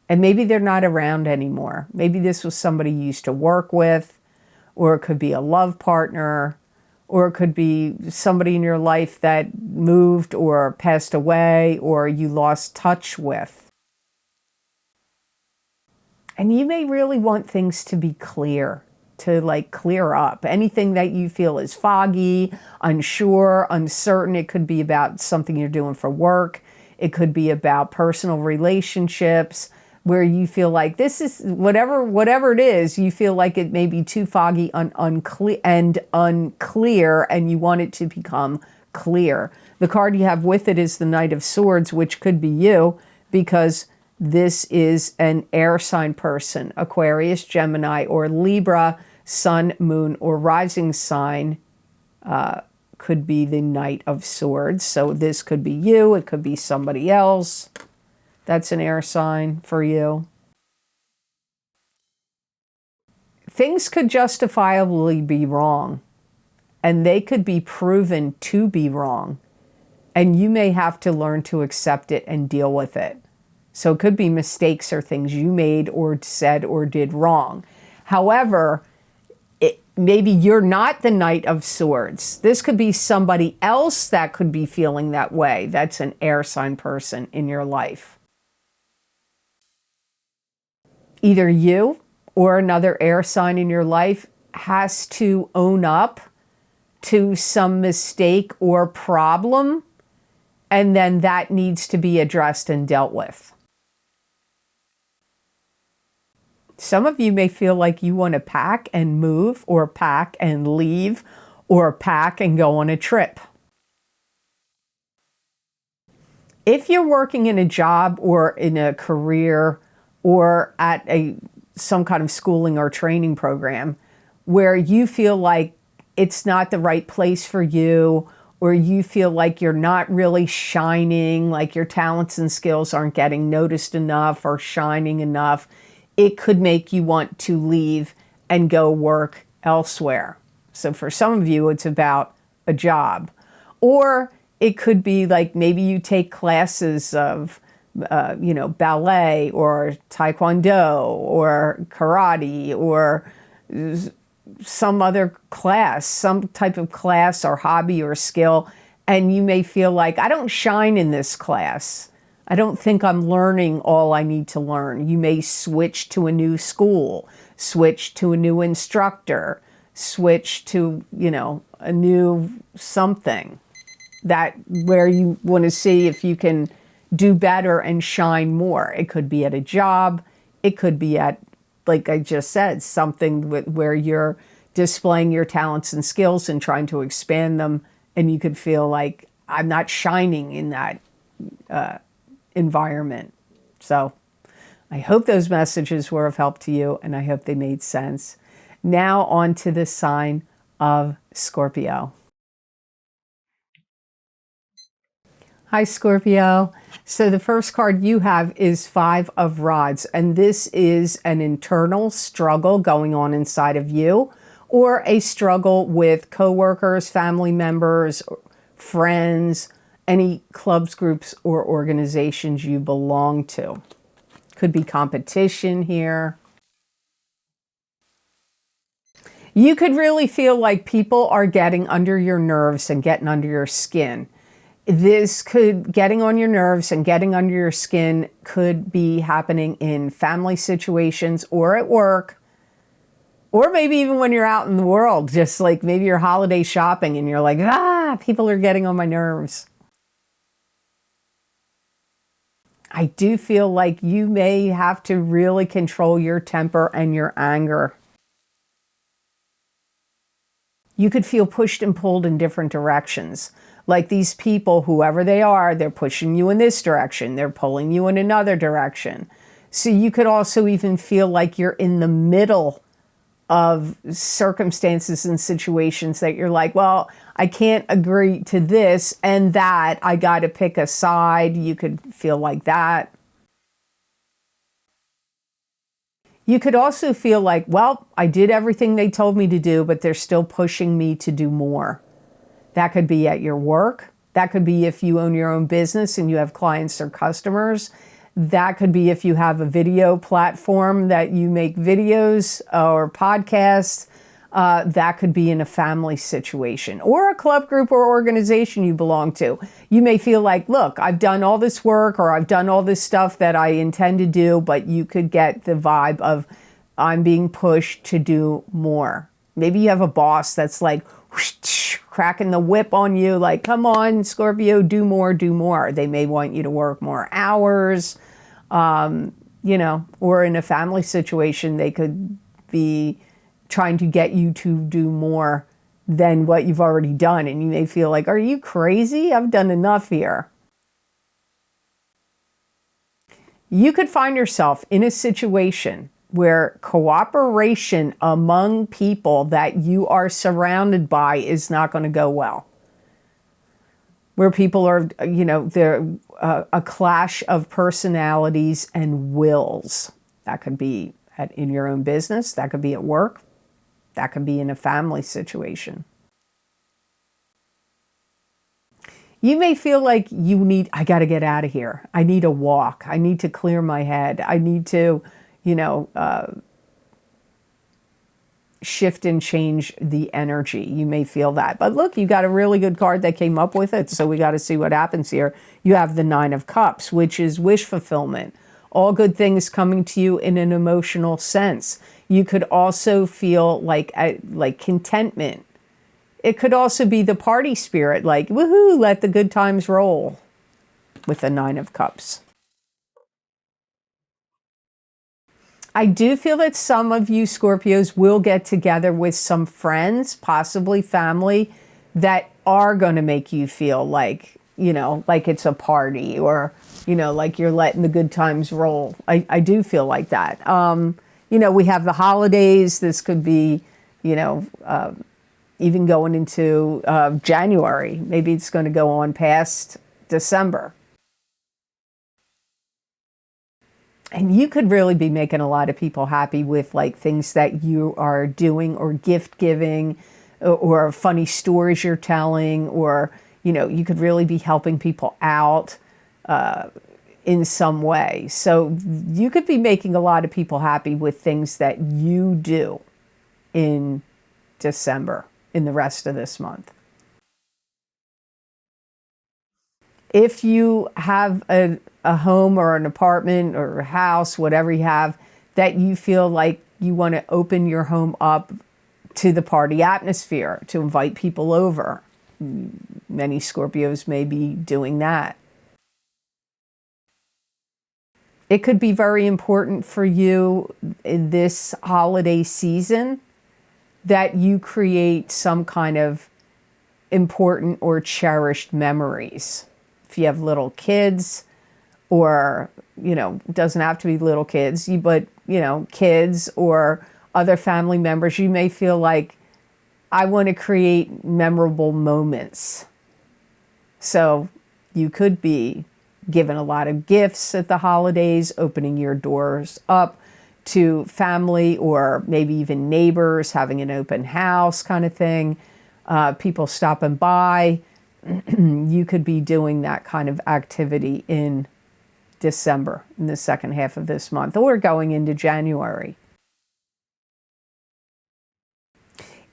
and maybe they're not around anymore. Maybe this was somebody you used to work with, or it could be a love partner, or it could be somebody in your life that moved or passed away or you lost touch with. And you may really want things to be clear, to like clear up. Anything that you feel is foggy, unsure, uncertain. It could be about something you're doing for work. It could be about personal relationships where you feel like this is whatever it is, you feel like it may be too foggy and unclear, and you want it to become clear. The card you have with it is the Knight of Swords, which could be you, because this is an air sign person, Aquarius, Gemini, or Libra, sun, moon, or rising sign could be the Knight of Swords. So this could be you, it could be somebody else. That's an air sign for you. Things could justifiably be wrong, and they could be proven to be wrong, and you may have to learn to accept it and deal with it. So it could be mistakes or things you made or said or did wrong. However, maybe you're not the Knight of Swords. This could be somebody else that could be feeling that way. That's an air sign person in your life. Either you or another air sign in your life has to own up to some mistake or problem, and then that needs to be addressed and dealt with. Some of you may feel like you want to pack and move, or pack and leave, or pack and go on a trip. If you're working in a job or in a career or at some kind of schooling or training program where you feel like it's not the right place for you, or you feel like you're not really shining, like your talents and skills aren't getting noticed enough or shining enough, it could make you want to leave and go work elsewhere. So for some of you, it's about a job. Or it could be like maybe you take classes of ballet or taekwondo or karate or some other class, some type of class or hobby or skill, and you may feel like, I don't shine in this class. I don't think I'm learning all I need to learn. You may switch to a new school, switch to a new instructor, switch to, a new something that where you want to see if you can do better and shine more. It could be at a job. It could be at, like I just said, something where you're displaying your talents and skills and trying to expand them, and you could feel like, I'm not shining in that environment. So I hope those messages were of help to you, and I hope they made sense. Now on to the sign of Scorpio. Hi, Scorpio. So the first card you have is Five of Rods, and this is an internal struggle going on inside of you, or a struggle with coworkers, family members, friends, any clubs, groups, or organizations you belong to. Could be competition here. You could really feel like people are getting under your nerves and getting under your skin. Getting on your nerves and getting under your skin could be happening in family situations or at work, or maybe even when you're out in the world, just like maybe you're holiday shopping and you're like, people are getting on my nerves. I do feel like you may have to really control your temper and your anger. You could feel pushed and pulled in different directions. Like these people, whoever they are, they're pushing you in this direction. They're pulling you in another direction. So you could also even feel like you're in the middle of circumstances and situations that you're like, well, I can't agree to this and that. I got to pick a side. You could feel like that. You could also feel like, well, I did everything they told me to do, but they're still pushing me to do more. That could be at your work. That could be if you own your own business and you have clients or customers. That could be if you have a video platform that you make videos or podcasts. That could be in a family situation or a club, group, or organization you belong to. You may feel like, look, I've done all this work or I've done all this stuff that I intend to do, but you could get the vibe of I'm being pushed to do more. Maybe you have a boss that's like whoosh, cracking the whip on you, like, come on, Scorpio, do more, do more. They may want you to work more hours, or in a family situation, they could be trying to get you to do more than what you've already done. And you may feel like, are you crazy? I've done enough here. You could find yourself in a situation where cooperation among people that you are surrounded by is not going to go well. Where people are, they're a clash of personalities and wills. That could be in your own business. That could be at work. That could be in a family situation. You may feel like I got to get out of here. I need a walk. I need to clear my head. I need to, shift and change the energy. You may feel that. But look, you got a really good card that came up with it. So we got to see what happens here. You have the Nine of Cups, which is wish fulfillment. All good things coming to you in an emotional sense. You could also feel like contentment. It could also be the party spirit, like, woohoo, let the good times roll with the Nine of Cups. I do feel that some of you Scorpios will get together with some friends, possibly family, that are going to make you feel like, like it's a party or, like you're letting the good times roll. I do feel like that. We have the holidays. This could be, even going into January. Maybe it's going to go on past December. And you could really be making a lot of people happy with like things that you are doing or gift giving or funny stories you're telling, or, you could really be helping people out in some way. So you could be making a lot of people happy with things that you do in December, in the rest of this month. If you have a home or an apartment or a house, whatever you have, that you feel like you want to open your home up to the party atmosphere, to invite people over. Many Scorpios may be doing that. It could be very important for you in this holiday season that you create some kind of important or cherished memories. If you have little kids, or, you know, it doesn't have to be little kids, but, you know, kids or other family members, you may feel like, I want to create memorable moments. So you could be given a lot of gifts at the holidays, opening your doors up to family or maybe even neighbors, having an open house kind of thing, people stopping by. You could be doing that kind of activity in December, in the second half of this month, or going into January.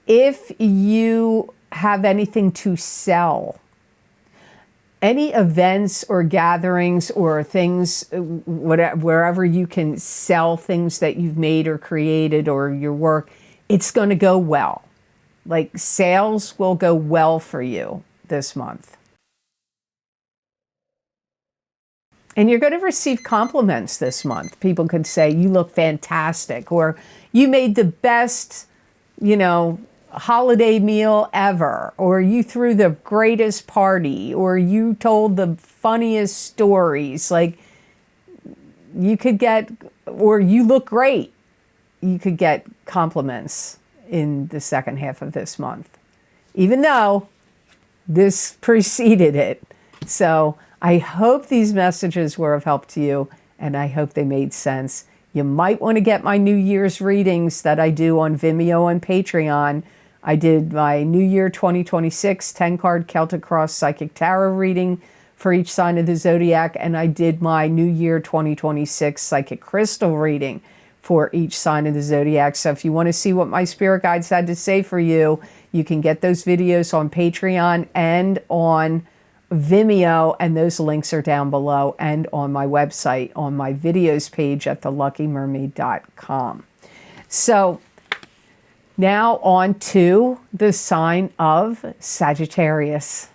If you have anything to sell, any events or gatherings or things, wherever you can sell things that you've made or created or your work, it's going to go well. Like, sales will go well for you this month. And you're going to receive compliments this month. People could say, you look fantastic, or you made the best, you know, holiday meal ever, or you threw the greatest party, or you told the funniest stories. Like, you could get, or you look great. You could get compliments in the second half of this month, even though this preceded it. So I hope these messages were of help to you, and I hope they made sense. You might want to get my New Year's readings that I do on Vimeo and Patreon. I did my New Year 2026 10-card Celtic Cross Psychic Tarot reading for each sign of the zodiac, and I did my New Year 2026 Psychic Crystal reading for each sign of the zodiac. So if you want to see what my spirit guides had to say for you, you can get those videos on Patreon and on Vimeo, and those links are down below and on my website on my videos page at theluckymermaid.com. So now on to the sign of Sagittarius.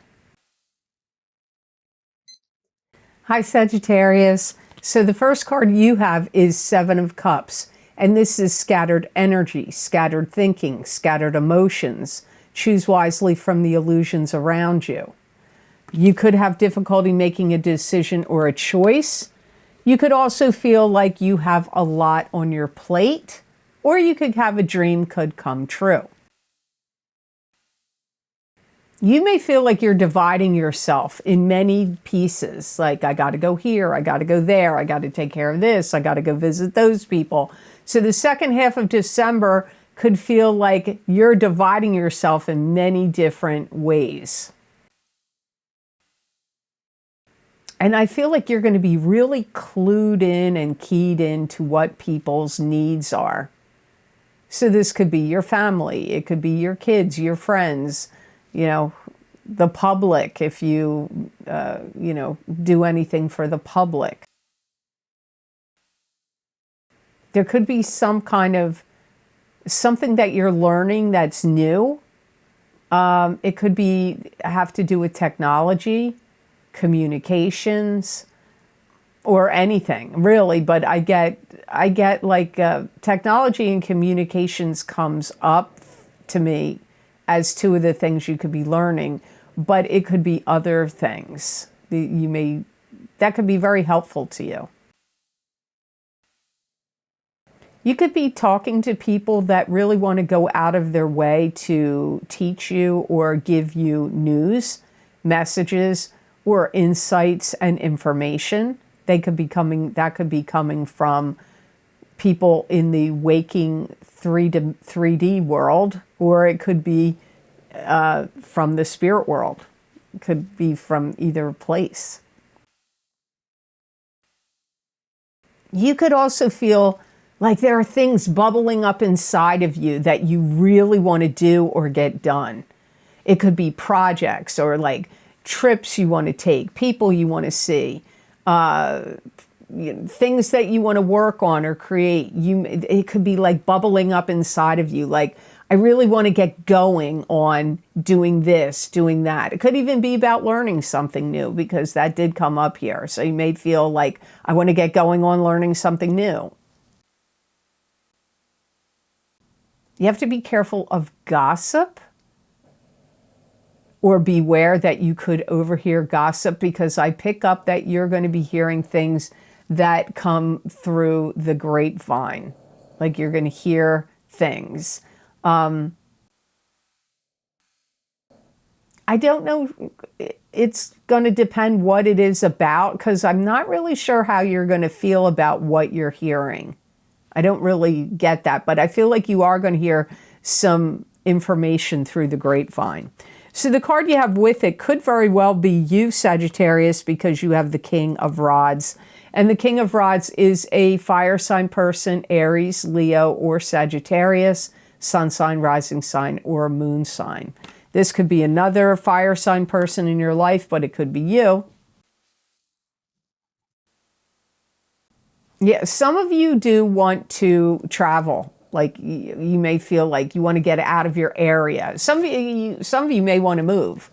Hi, Sagittarius. So the first card you have is Seven of Cups, and this is scattered energy, scattered thinking, scattered emotions. Choose wisely from the illusions around you. You could have difficulty making a decision or a choice. You could also feel like you have a lot on your plate, or you could have a dream could come true. You may feel like you're dividing yourself in many pieces. Like, I got to go here, I got to go there, I got to take care of this, I got to go visit those people. So the second half of December could feel like you're dividing yourself in many different ways. And I feel like you're going to be really clued in and keyed in to what people's needs are. So this could be your family, it could be your kids, your friends, you know, the public, if you, you know, do anything for the public. There could be some kind of something that you're learning that's new. It could be have to do with technology, communications, or anything really. But I get like technology and communications comes up to me as two of the things you could be learning, but it could be other things that could be very helpful to you. You could be talking to people that really want to go out of their way to teach you or give you news, messages, or insights and information. That could be coming from people in the waking 3D world, or it could be from the spirit world. It could be from either place. You could also feel Like there are things bubbling up inside of you that you really want to do or get done. It could be projects or like trips you want to take, people you want to see, things that you want to work on or create. It could be like bubbling up inside of you. Like, I really want to get going on doing this, doing that. It could even be about learning something new, because that did come up here. So you may feel like, I want to get going on learning something new. You have to be careful of gossip, or beware that you could overhear gossip, because I pick up that you're going to be hearing things that come through the grapevine. Like you're going to hear things. I don't know. It's going to depend what it is about, because I'm not really sure how you're going to feel about what you're hearing. I don't really get that, but I feel like you are going to hear some information through the grapevine. So the card you have with it could very well be you, Sagittarius, because you have the King of Rods. And the King of Rods is a fire sign person, Aries, Leo, or Sagittarius, sun sign, rising sign, or moon sign. This could be another fire sign person in your life, but it could be you. Yeah, some of you do want to travel. Like you may feel like you want to get out of your area. Some of you may want to move.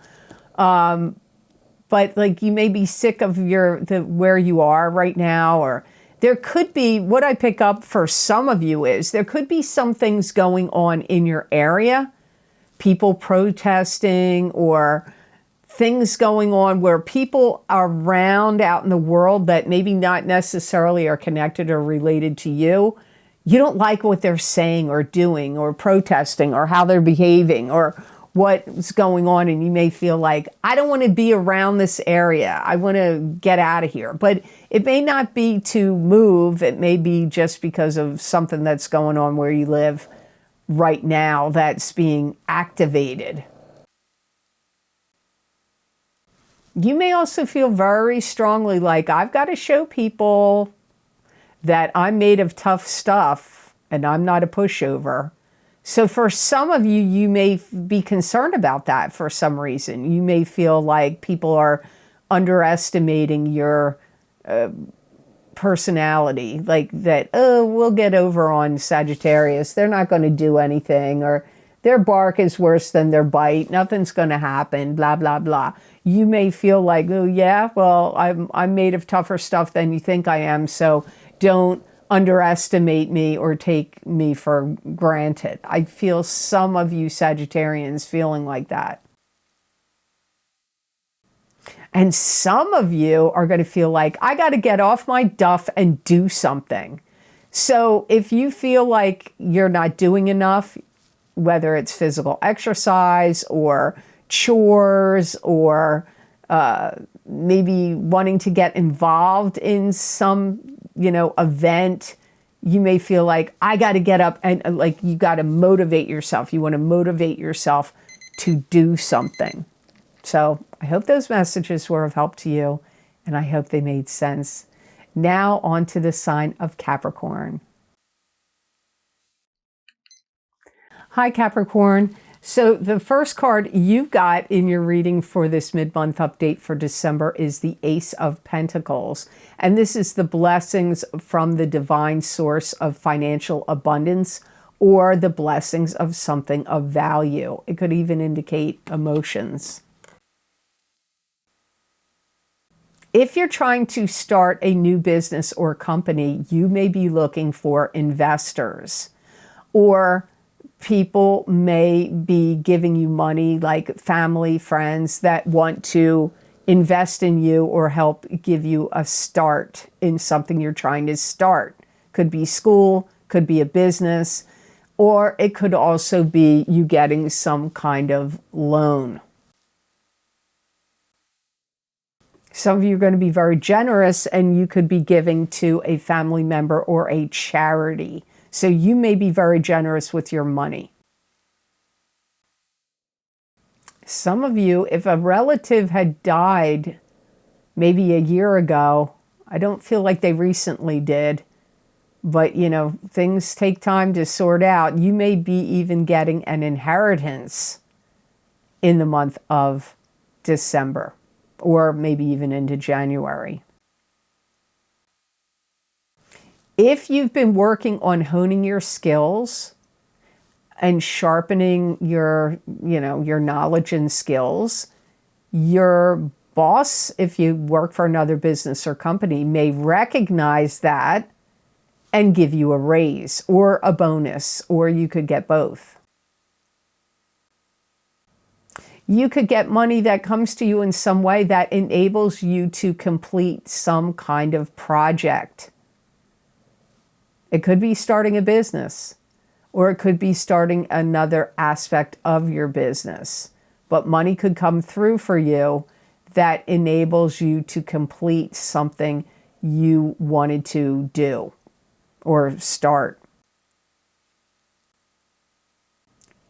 But like you may be sick of where you are right now, or there could be, what I pick up for some of you is there could be some things going on in your area, people protesting, or things going on where people are around out in the world that maybe not necessarily are connected or related to you. You don't like what they're saying or doing or protesting or how they're behaving or what's going on, and you may feel like, I don't want to be around this area. I want to get out of here. But it may not be to move. It may be just because of something that's going on where you live right now that's being activated. You may also feel very strongly like, I've got to show people that I'm made of tough stuff and I'm not a pushover. So for some of you, you may be concerned about that for some reason. You may feel like people are underestimating your personality, like that, oh, we'll get over on Sagittarius. They're not going to do anything, or their bark is worse than their bite. Nothing's going to happen, blah, blah, blah. You may feel like, oh yeah, well, I'm made of tougher stuff than you think I am, so don't underestimate me or take me for granted. I feel some of you Sagittarians feeling like that. And some of you are going to feel like, I got to get off my duff and do something. So if you feel like you're not doing enough, whether it's physical exercise or chores or maybe wanting to get involved in some, event, you may feel like, I got to get up and like you got to motivate yourself. You want to motivate yourself to do something. So I hope those messages were of help to you, and I hope they made sense. Now on to the sign of Capricorn. Hi, Capricorn. So the first card you've got in your reading for this mid-month update for December is the Ace of Pentacles. And this is the blessings from the divine source of financial abundance, or the blessings of something of value. It could even indicate emotions. If you're trying to start a new business or company, you may be looking for investors, or people may be giving you money, like family, friends that want to invest in you or help give you a start in something you're trying to start. Could be school, could be a business, or it could also be you getting some kind of loan. Some of you are going to be very generous, and you could be giving to a family member or a charity. So you may be very generous with your money. Some of you, if a relative had died maybe a year ago, I don't feel like they recently did, But, you know, things take time to sort out. You may be even getting an inheritance in the month of December, or maybe even into January. If you've been working on honing your skills and sharpening your, you know, your knowledge and skills, your boss, if you work for another business or company, may recognize that and give you a raise or a bonus, or you could get both. You could get money that comes to you in some way that enables you to complete some kind of project. It could be starting a business, or it could be starting another aspect of your business. But money could come through for you that enables you to complete something you wanted to do or start.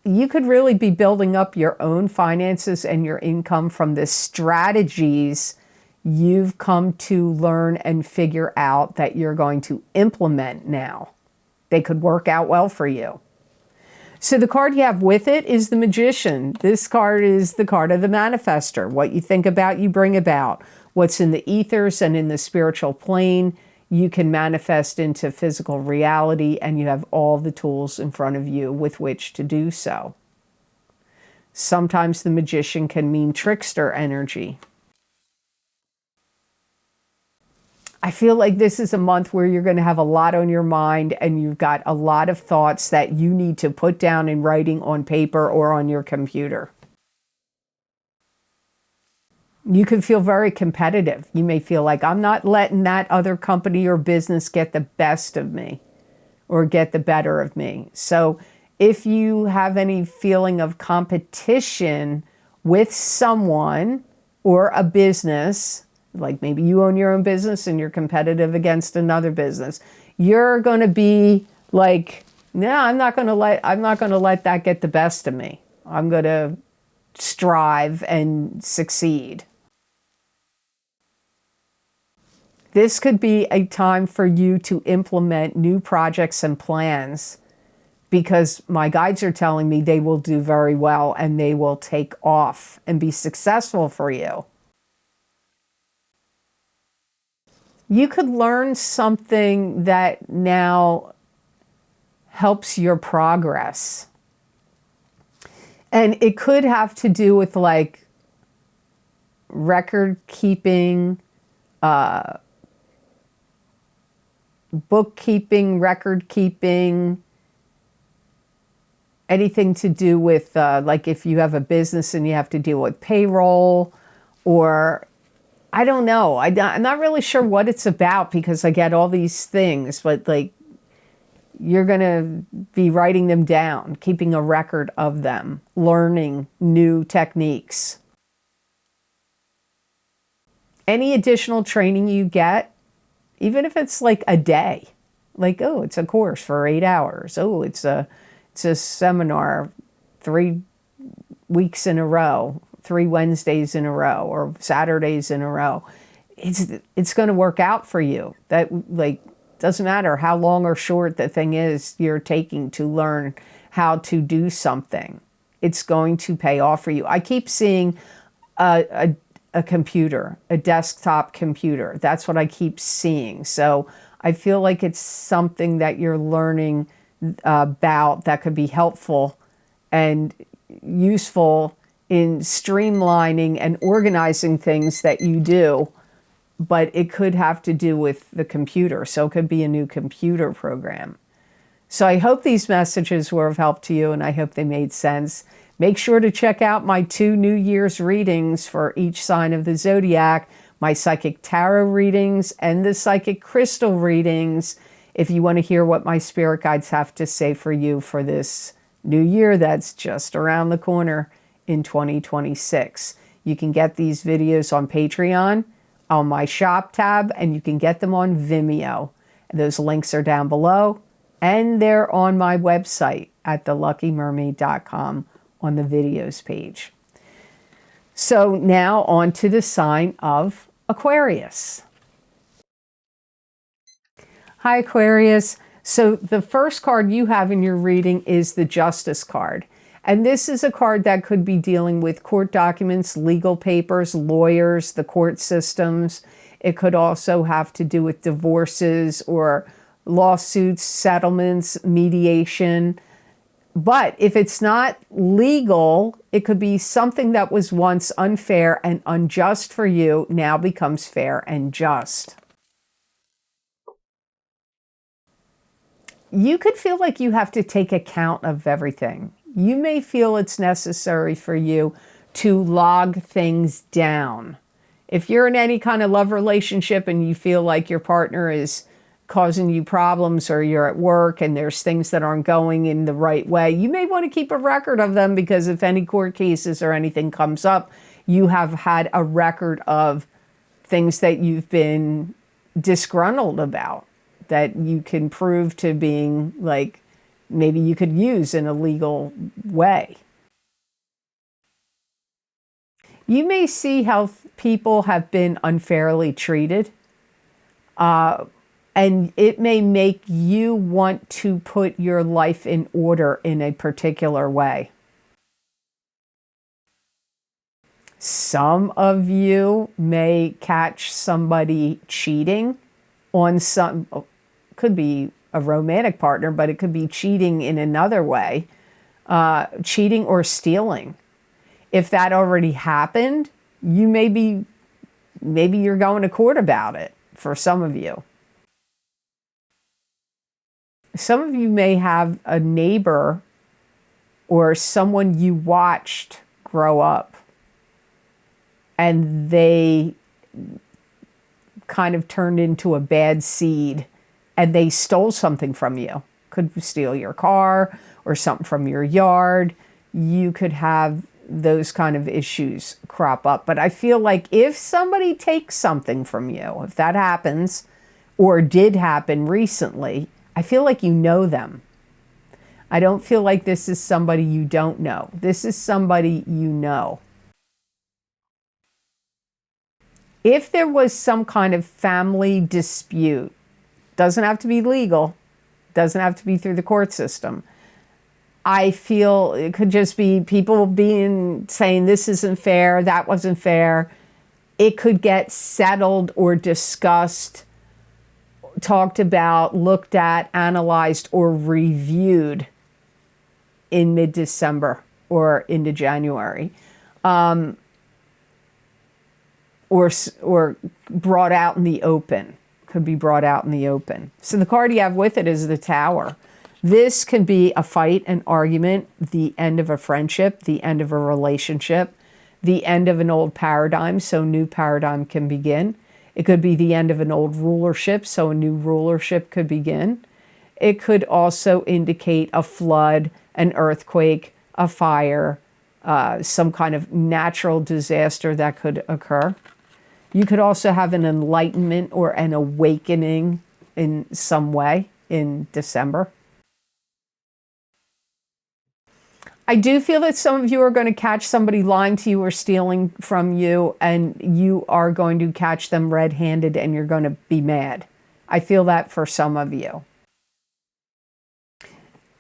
You could really be building up your own finances and your income from the strategies you've come to learn and figure out that you're going to implement now. They could work out well for you. So the card you have with it is the Magician. This card is the card of the manifester. What you think about, you bring about. What's in the ethers and in the spiritual plane, you can manifest into physical reality, and you have all the tools in front of you with which to do so. Sometimes the Magician can mean trickster energy. I feel like this is a month where you're going to have a lot on your mind, and you've got a lot of thoughts that you need to put down in writing on paper or on your computer. You can feel very competitive. You may feel like, I'm not letting that other company or business get the best of me or get the better of me. So if you have any feeling of competition with someone or a business, like maybe you own your own business and you're competitive against another business, you're going to be like, no, I'm not going to let that get the best of me. I'm going to strive and succeed. This could be a time for you to implement new projects and plans, because my guides are telling me they will do very well and they will take off and be successful for you. You could learn something that now helps your progress. And it could have to do with like record keeping, bookkeeping, record keeping, anything to do with like if you have a business and you have to deal with payroll, or I don't know. I'm not really sure what it's about, because I get all these things, but like you're going to be writing them down, keeping a record of them, learning new techniques. Any additional training you get, even if it's like a day, like, oh, it's a course for 8 hours. Oh, it's a seminar 3 weeks in a row, 3 Wednesdays in a row, or Saturdays in a row. It's going to work out for you. That, like, doesn't matter how long or short the thing is you're taking to learn how to do something. It's going to pay off for you. I keep seeing a computer, a desktop computer. That's what I keep seeing. So I feel like it's something that you're learning about that could be helpful and useful in streamlining and organizing things that you do, but it could have to do with the computer. So it could be a new computer program. So I hope these messages were of help to you, and I hope they made sense. Make sure to check out my 2 New Year's readings for each sign of the zodiac, my Psychic Tarot readings and the Psychic Crystal readings, if you want to hear what my spirit guides have to say for you for this new year that's just around the corner in 2026. You can get these videos on Patreon, on my shop tab, and you can get them on Vimeo. Those links are down below, and they're on my website at theluckymermaid.com on the videos page. So now on to the sign of Aquarius. Hi, Aquarius. So the first card you have in your reading is the Justice card. And this is a card that could be dealing with court documents, legal papers, lawyers, the court systems. It could also have to do with divorces or lawsuits, settlements, mediation. But if it's not legal, it could be something that was once unfair and unjust for you now becomes fair and just. You could feel like you have to take account of everything. You may feel it's necessary for you to log things down. If you're in any kind of love relationship and you feel like your partner is causing you problems, or you're at work and there's things that aren't going in the right way, you may want to keep a record of them, because if any court cases or anything comes up, you have had a record of things that you've been disgruntled about, that you can prove to being like, maybe you could use in a legal way. You may see how people have been unfairly treated, and it may make you want to put your life in order in a particular way. Some of you may catch somebody cheating on some, could be a romantic partner, but it could be cheating in another way, cheating or stealing. If that already happened, maybe you're going to court about it for some of you. Some of you may have a neighbor or someone you watched grow up, and they kind of turned into a bad seed, and they stole something from you. Could steal your car or something from your yard. You could have those kind of issues crop up. But I feel like if somebody takes something from you, if that happens or did happen recently, I feel like you know them. I don't feel like this is somebody you don't know. This is somebody you know. If there was some kind of family dispute, doesn't have to be legal, doesn't have to be through the court system. I feel it could just be people saying this isn't fair, that wasn't fair. It could get settled or discussed, talked about, looked at, analyzed, or reviewed in mid-December or into January. Or brought out in the open. Could be brought out in the open. So the card you have with it is the Tower. This can be a fight, an argument, the end of a friendship, the end of a relationship, the end of an old paradigm, so new paradigm can begin. It could be the end of an old rulership, so a new rulership could begin. It could also indicate a flood, an earthquake, a fire, some kind of natural disaster that could occur. You could also have an enlightenment or an awakening in some way in December. I do feel that some of you are going to catch somebody lying to you or stealing from you, and you are going to catch them red-handed and you're going to be mad. I feel that for some of you.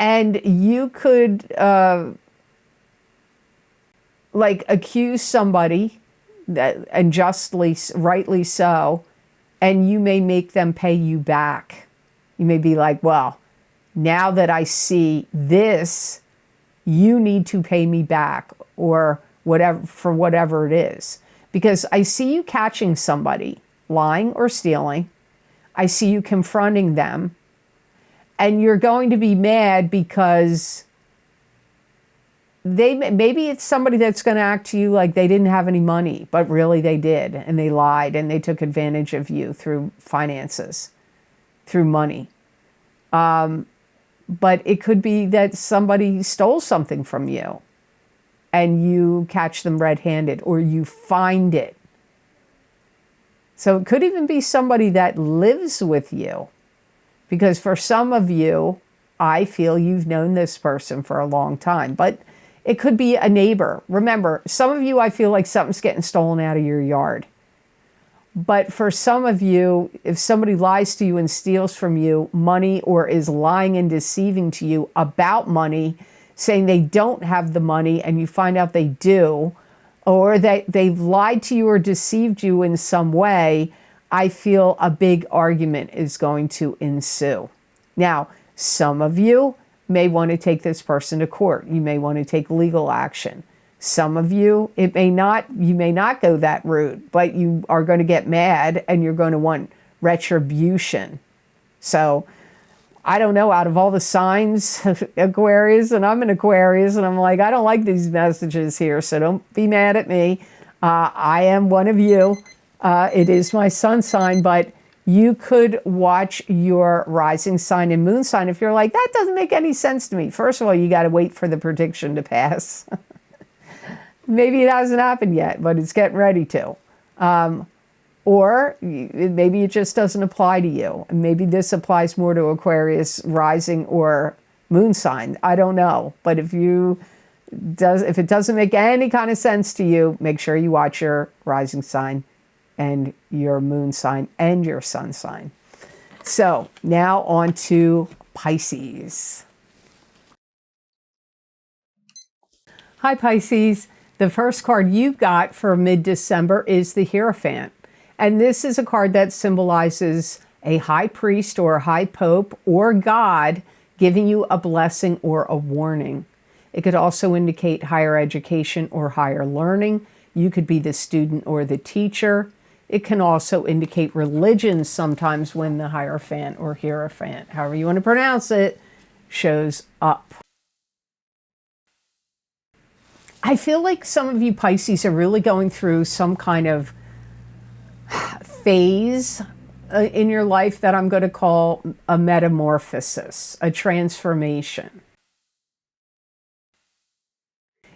And you could accuse somebody, and justly, rightly so, and you may make them pay you back. You may be like, well, now that I see this, you need to pay me back, or whatever, for whatever it is. Because I see you catching somebody lying or stealing. I see you confronting them, and you're going to be mad because maybe it's somebody that's going to act to you like they didn't have any money, but really they did, and they lied, and they took advantage of you through finances, through money. But it could be that somebody stole something from you and you catch them red-handed, or you find it. So it could even be somebody that lives with you, because for some of you, I feel you've known this person for a long time, but it could be a neighbor. Remember, some of you, I feel like something's getting stolen out of your yard. But for some of you, if somebody lies to you and steals from you money, or is lying and deceiving to you about money, saying they don't have the money and you find out they do, or that they've lied to you or deceived you in some way, I feel a big argument is going to ensue. Now, some of you may want to take this person to court. You may want to take legal action. Some of you, you may not go that route, but you are going to get mad and you're going to want retribution. So I don't know, out of all the signs, Aquarius, and I'm an Aquarius, and I'm like, I don't like these messages here, so don't be mad at me. I am one of you. It is my sun sign, but you could watch your rising sign and moon sign if you're like, that doesn't make any sense to me. First of all, you got to wait for the prediction to pass. Maybe it hasn't happened yet, but it's getting ready to. Or maybe it just doesn't apply to you. And maybe this applies more to Aquarius rising or moon sign. I don't know. But if it doesn't make any kind of sense to you, make sure you watch your rising sign and your moon sign and your sun sign. So now on to Pisces. Hi, Pisces. The first card you got for mid-December is the Hierophant. And this is a card that symbolizes a high priest or a high pope or God giving you a blessing or a warning. It could also indicate higher education or higher learning. You could be the student or the teacher. It can also indicate religion sometimes when the Hierophant or Hierophant, however you want to pronounce it, shows up. I feel like some of you Pisces are really going through some kind of phase in your life that I'm going to call a metamorphosis, a transformation.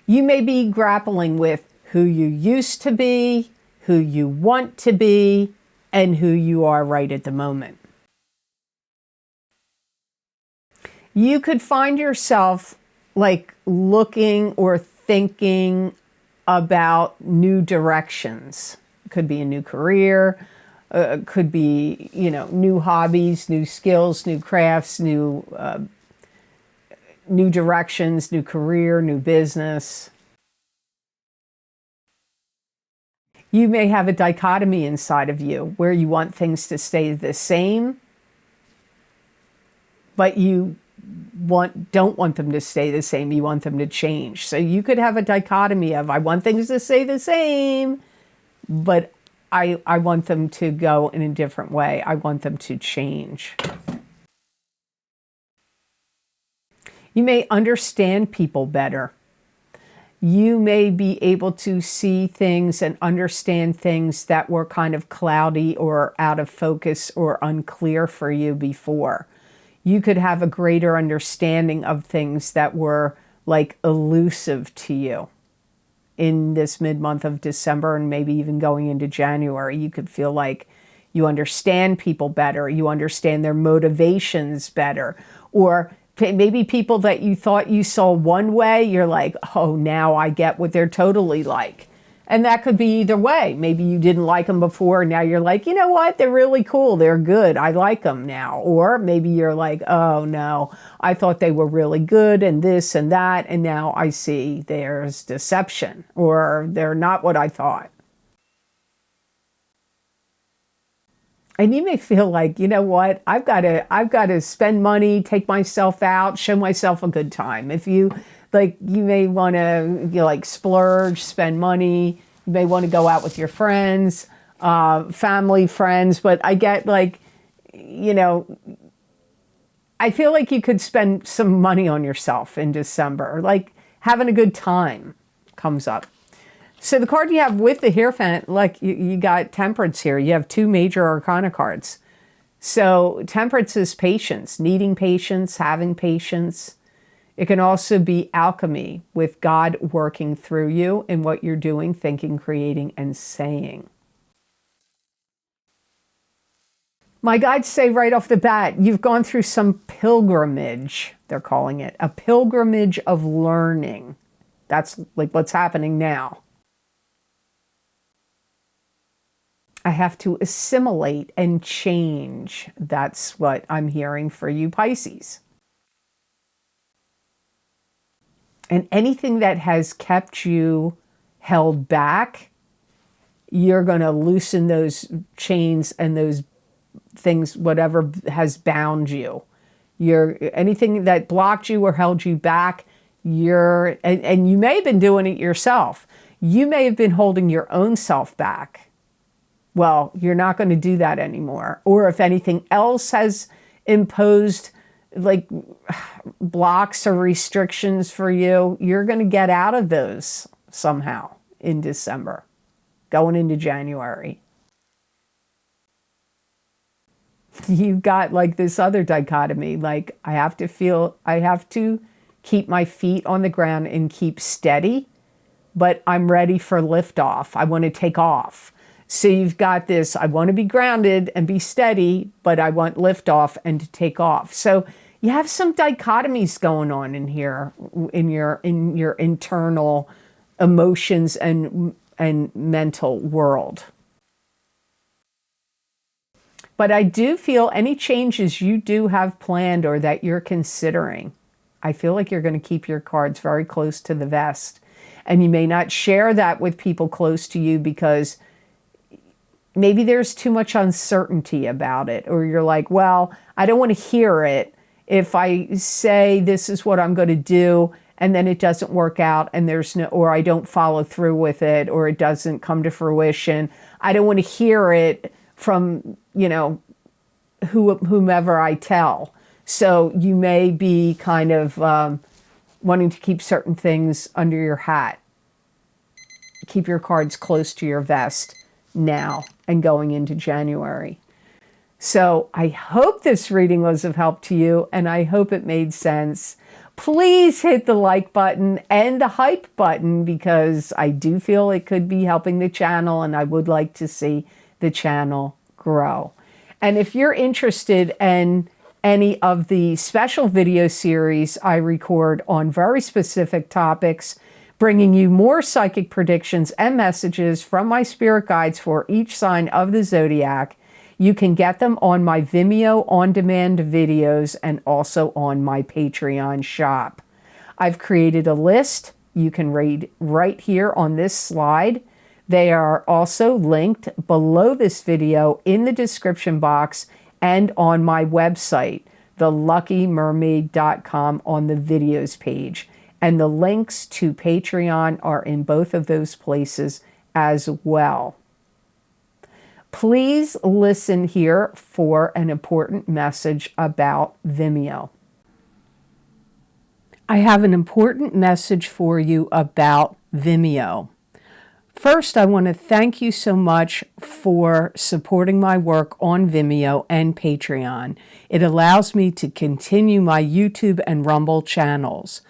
You may be grappling with who you used to be, who you want to be, and who you are right at the moment. You could find yourself like looking or thinking about new directions. It could be a new career, could be, new hobbies, new skills, new crafts, new directions, new career, new business. You may have a dichotomy inside of you where you want things to stay the same, but you don't want them to stay the same. You want them to change. So you could have a dichotomy of, I want things to stay the same, but I want them to go in a different way. I want them to change. You may understand people better. You may be able to see things and understand things that were kind of cloudy or out of focus or unclear for you before. You could have a greater understanding of things that were like elusive to you in this mid-month of December, and maybe even going into January. You could feel like you understand people better, you understand their motivations better, or maybe people that you thought you saw one way, you're like, oh, now I get what they're totally like. And that could be either way. Maybe you didn't like them before, and now you're like, you know what? They're really cool. They're good. I like them now. Or maybe you're like, oh, no, I thought they were really good and this and that, and now I see there's deception, or they're not what I thought. And you may feel like, you know what? I've got to spend money, take myself out, show myself a good time. If you you may want to splurge, spend money. You may want to go out with your friends, family, friends. But I get I feel like you could spend some money on yourself in December. Like having a good time comes up. So the card you have with the Hierophant, you got Temperance here. You have two major arcana cards. So Temperance is patience, needing patience, having patience. It can also be alchemy, with God working through you in what you're doing, thinking, creating, and saying. My guides say right off the bat, you've gone through some pilgrimage, they're calling it, a pilgrimage of learning. That's like what's happening now. I have to assimilate and change. That's what I'm hearing for you, Pisces. And anything that has kept you held back, you're going to loosen those chains and those things, whatever has bound you. Anything that blocked you or held you back, and you may have been doing it yourself. You may have been holding your own self back. Well, you're not going to do that anymore. Or if anything else has imposed like blocks or restrictions for you, you're going to get out of those somehow in December, going into January. You've got like this other dichotomy, like I have to keep my feet on the ground and keep steady, but I'm ready for liftoff. I want to take off. So you've got this, I want to be grounded and be steady, but I want liftoff and to take off. So you have some dichotomies going on in here, in your internal emotions and mental world. But I do feel any changes you do have planned or that you're considering, I feel like you're going to keep your cards very close to the vest. And you may not share that with people close to you because maybe there's too much uncertainty about it. Or you're like, well, I don't want to hear it. If I say this is what I'm going to do and then it doesn't work out and or I don't follow through with it or it doesn't come to fruition, I don't want to hear it from, whomever I tell. So you may be kind of wanting to keep certain things under your hat. Keep your cards close to your vest now and going into January. So I hope this reading was of help to you, and I hope it made sense. Please hit the like button and the hype button because I do feel it could be helping the channel, and I would like to see the channel grow. And if you're interested in any of the special video series I record on very specific topics, bringing you more psychic predictions and messages from my spirit guides for each sign of the zodiac, you can get them on my Vimeo on-demand videos and also on my Patreon shop. I've created a list you can read right here on this slide. They are also linked below this video in the description box and on my website, theluckymermaid.com, on the videos page. And the links to Patreon are in both of those places as well. Please listen here for an important message about Vimeo. I have an important message for you about Vimeo. First, I want to thank you so much for supporting my work on Vimeo and Patreon. It allows me to continue my YouTube and Rumble channels.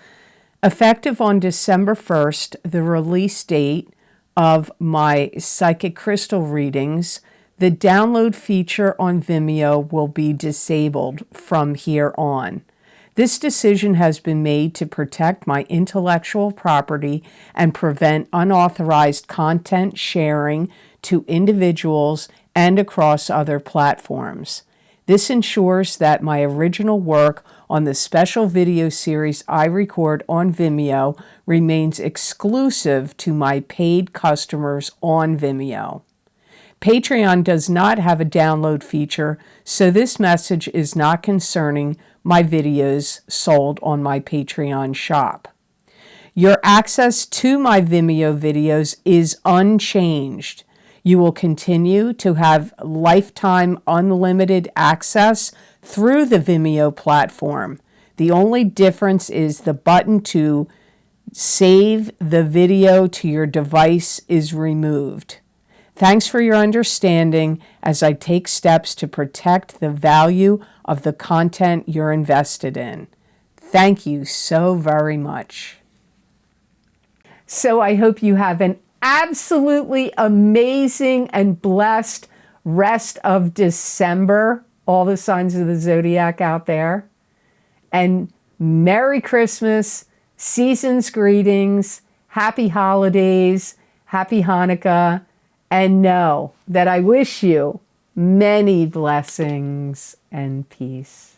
Effective on December 1st, the release date of my psychic crystal readings, the download feature on Vimeo will be disabled from here on. This decision has been made to protect my intellectual property and prevent unauthorized content sharing to individuals and across other platforms. This ensures that my original work on the special video series I record on Vimeo remains exclusive to my paid customers on Vimeo. Patreon does not have a download feature, so this message is not concerning my videos sold on my Patreon shop. Your access to my Vimeo videos is unchanged. You will continue to have lifetime unlimited access through the Vimeo platform. The only difference is the button to save the video to your device is removed. Thanks for your understanding as I take steps to protect the value of the content you're invested in. Thank you so very much. So I hope you have an absolutely amazing and blessed rest of December, all the signs of the zodiac out there. And Merry Christmas, season's greetings, happy holidays, happy Hanukkah, And know that I wish you many blessings and peace.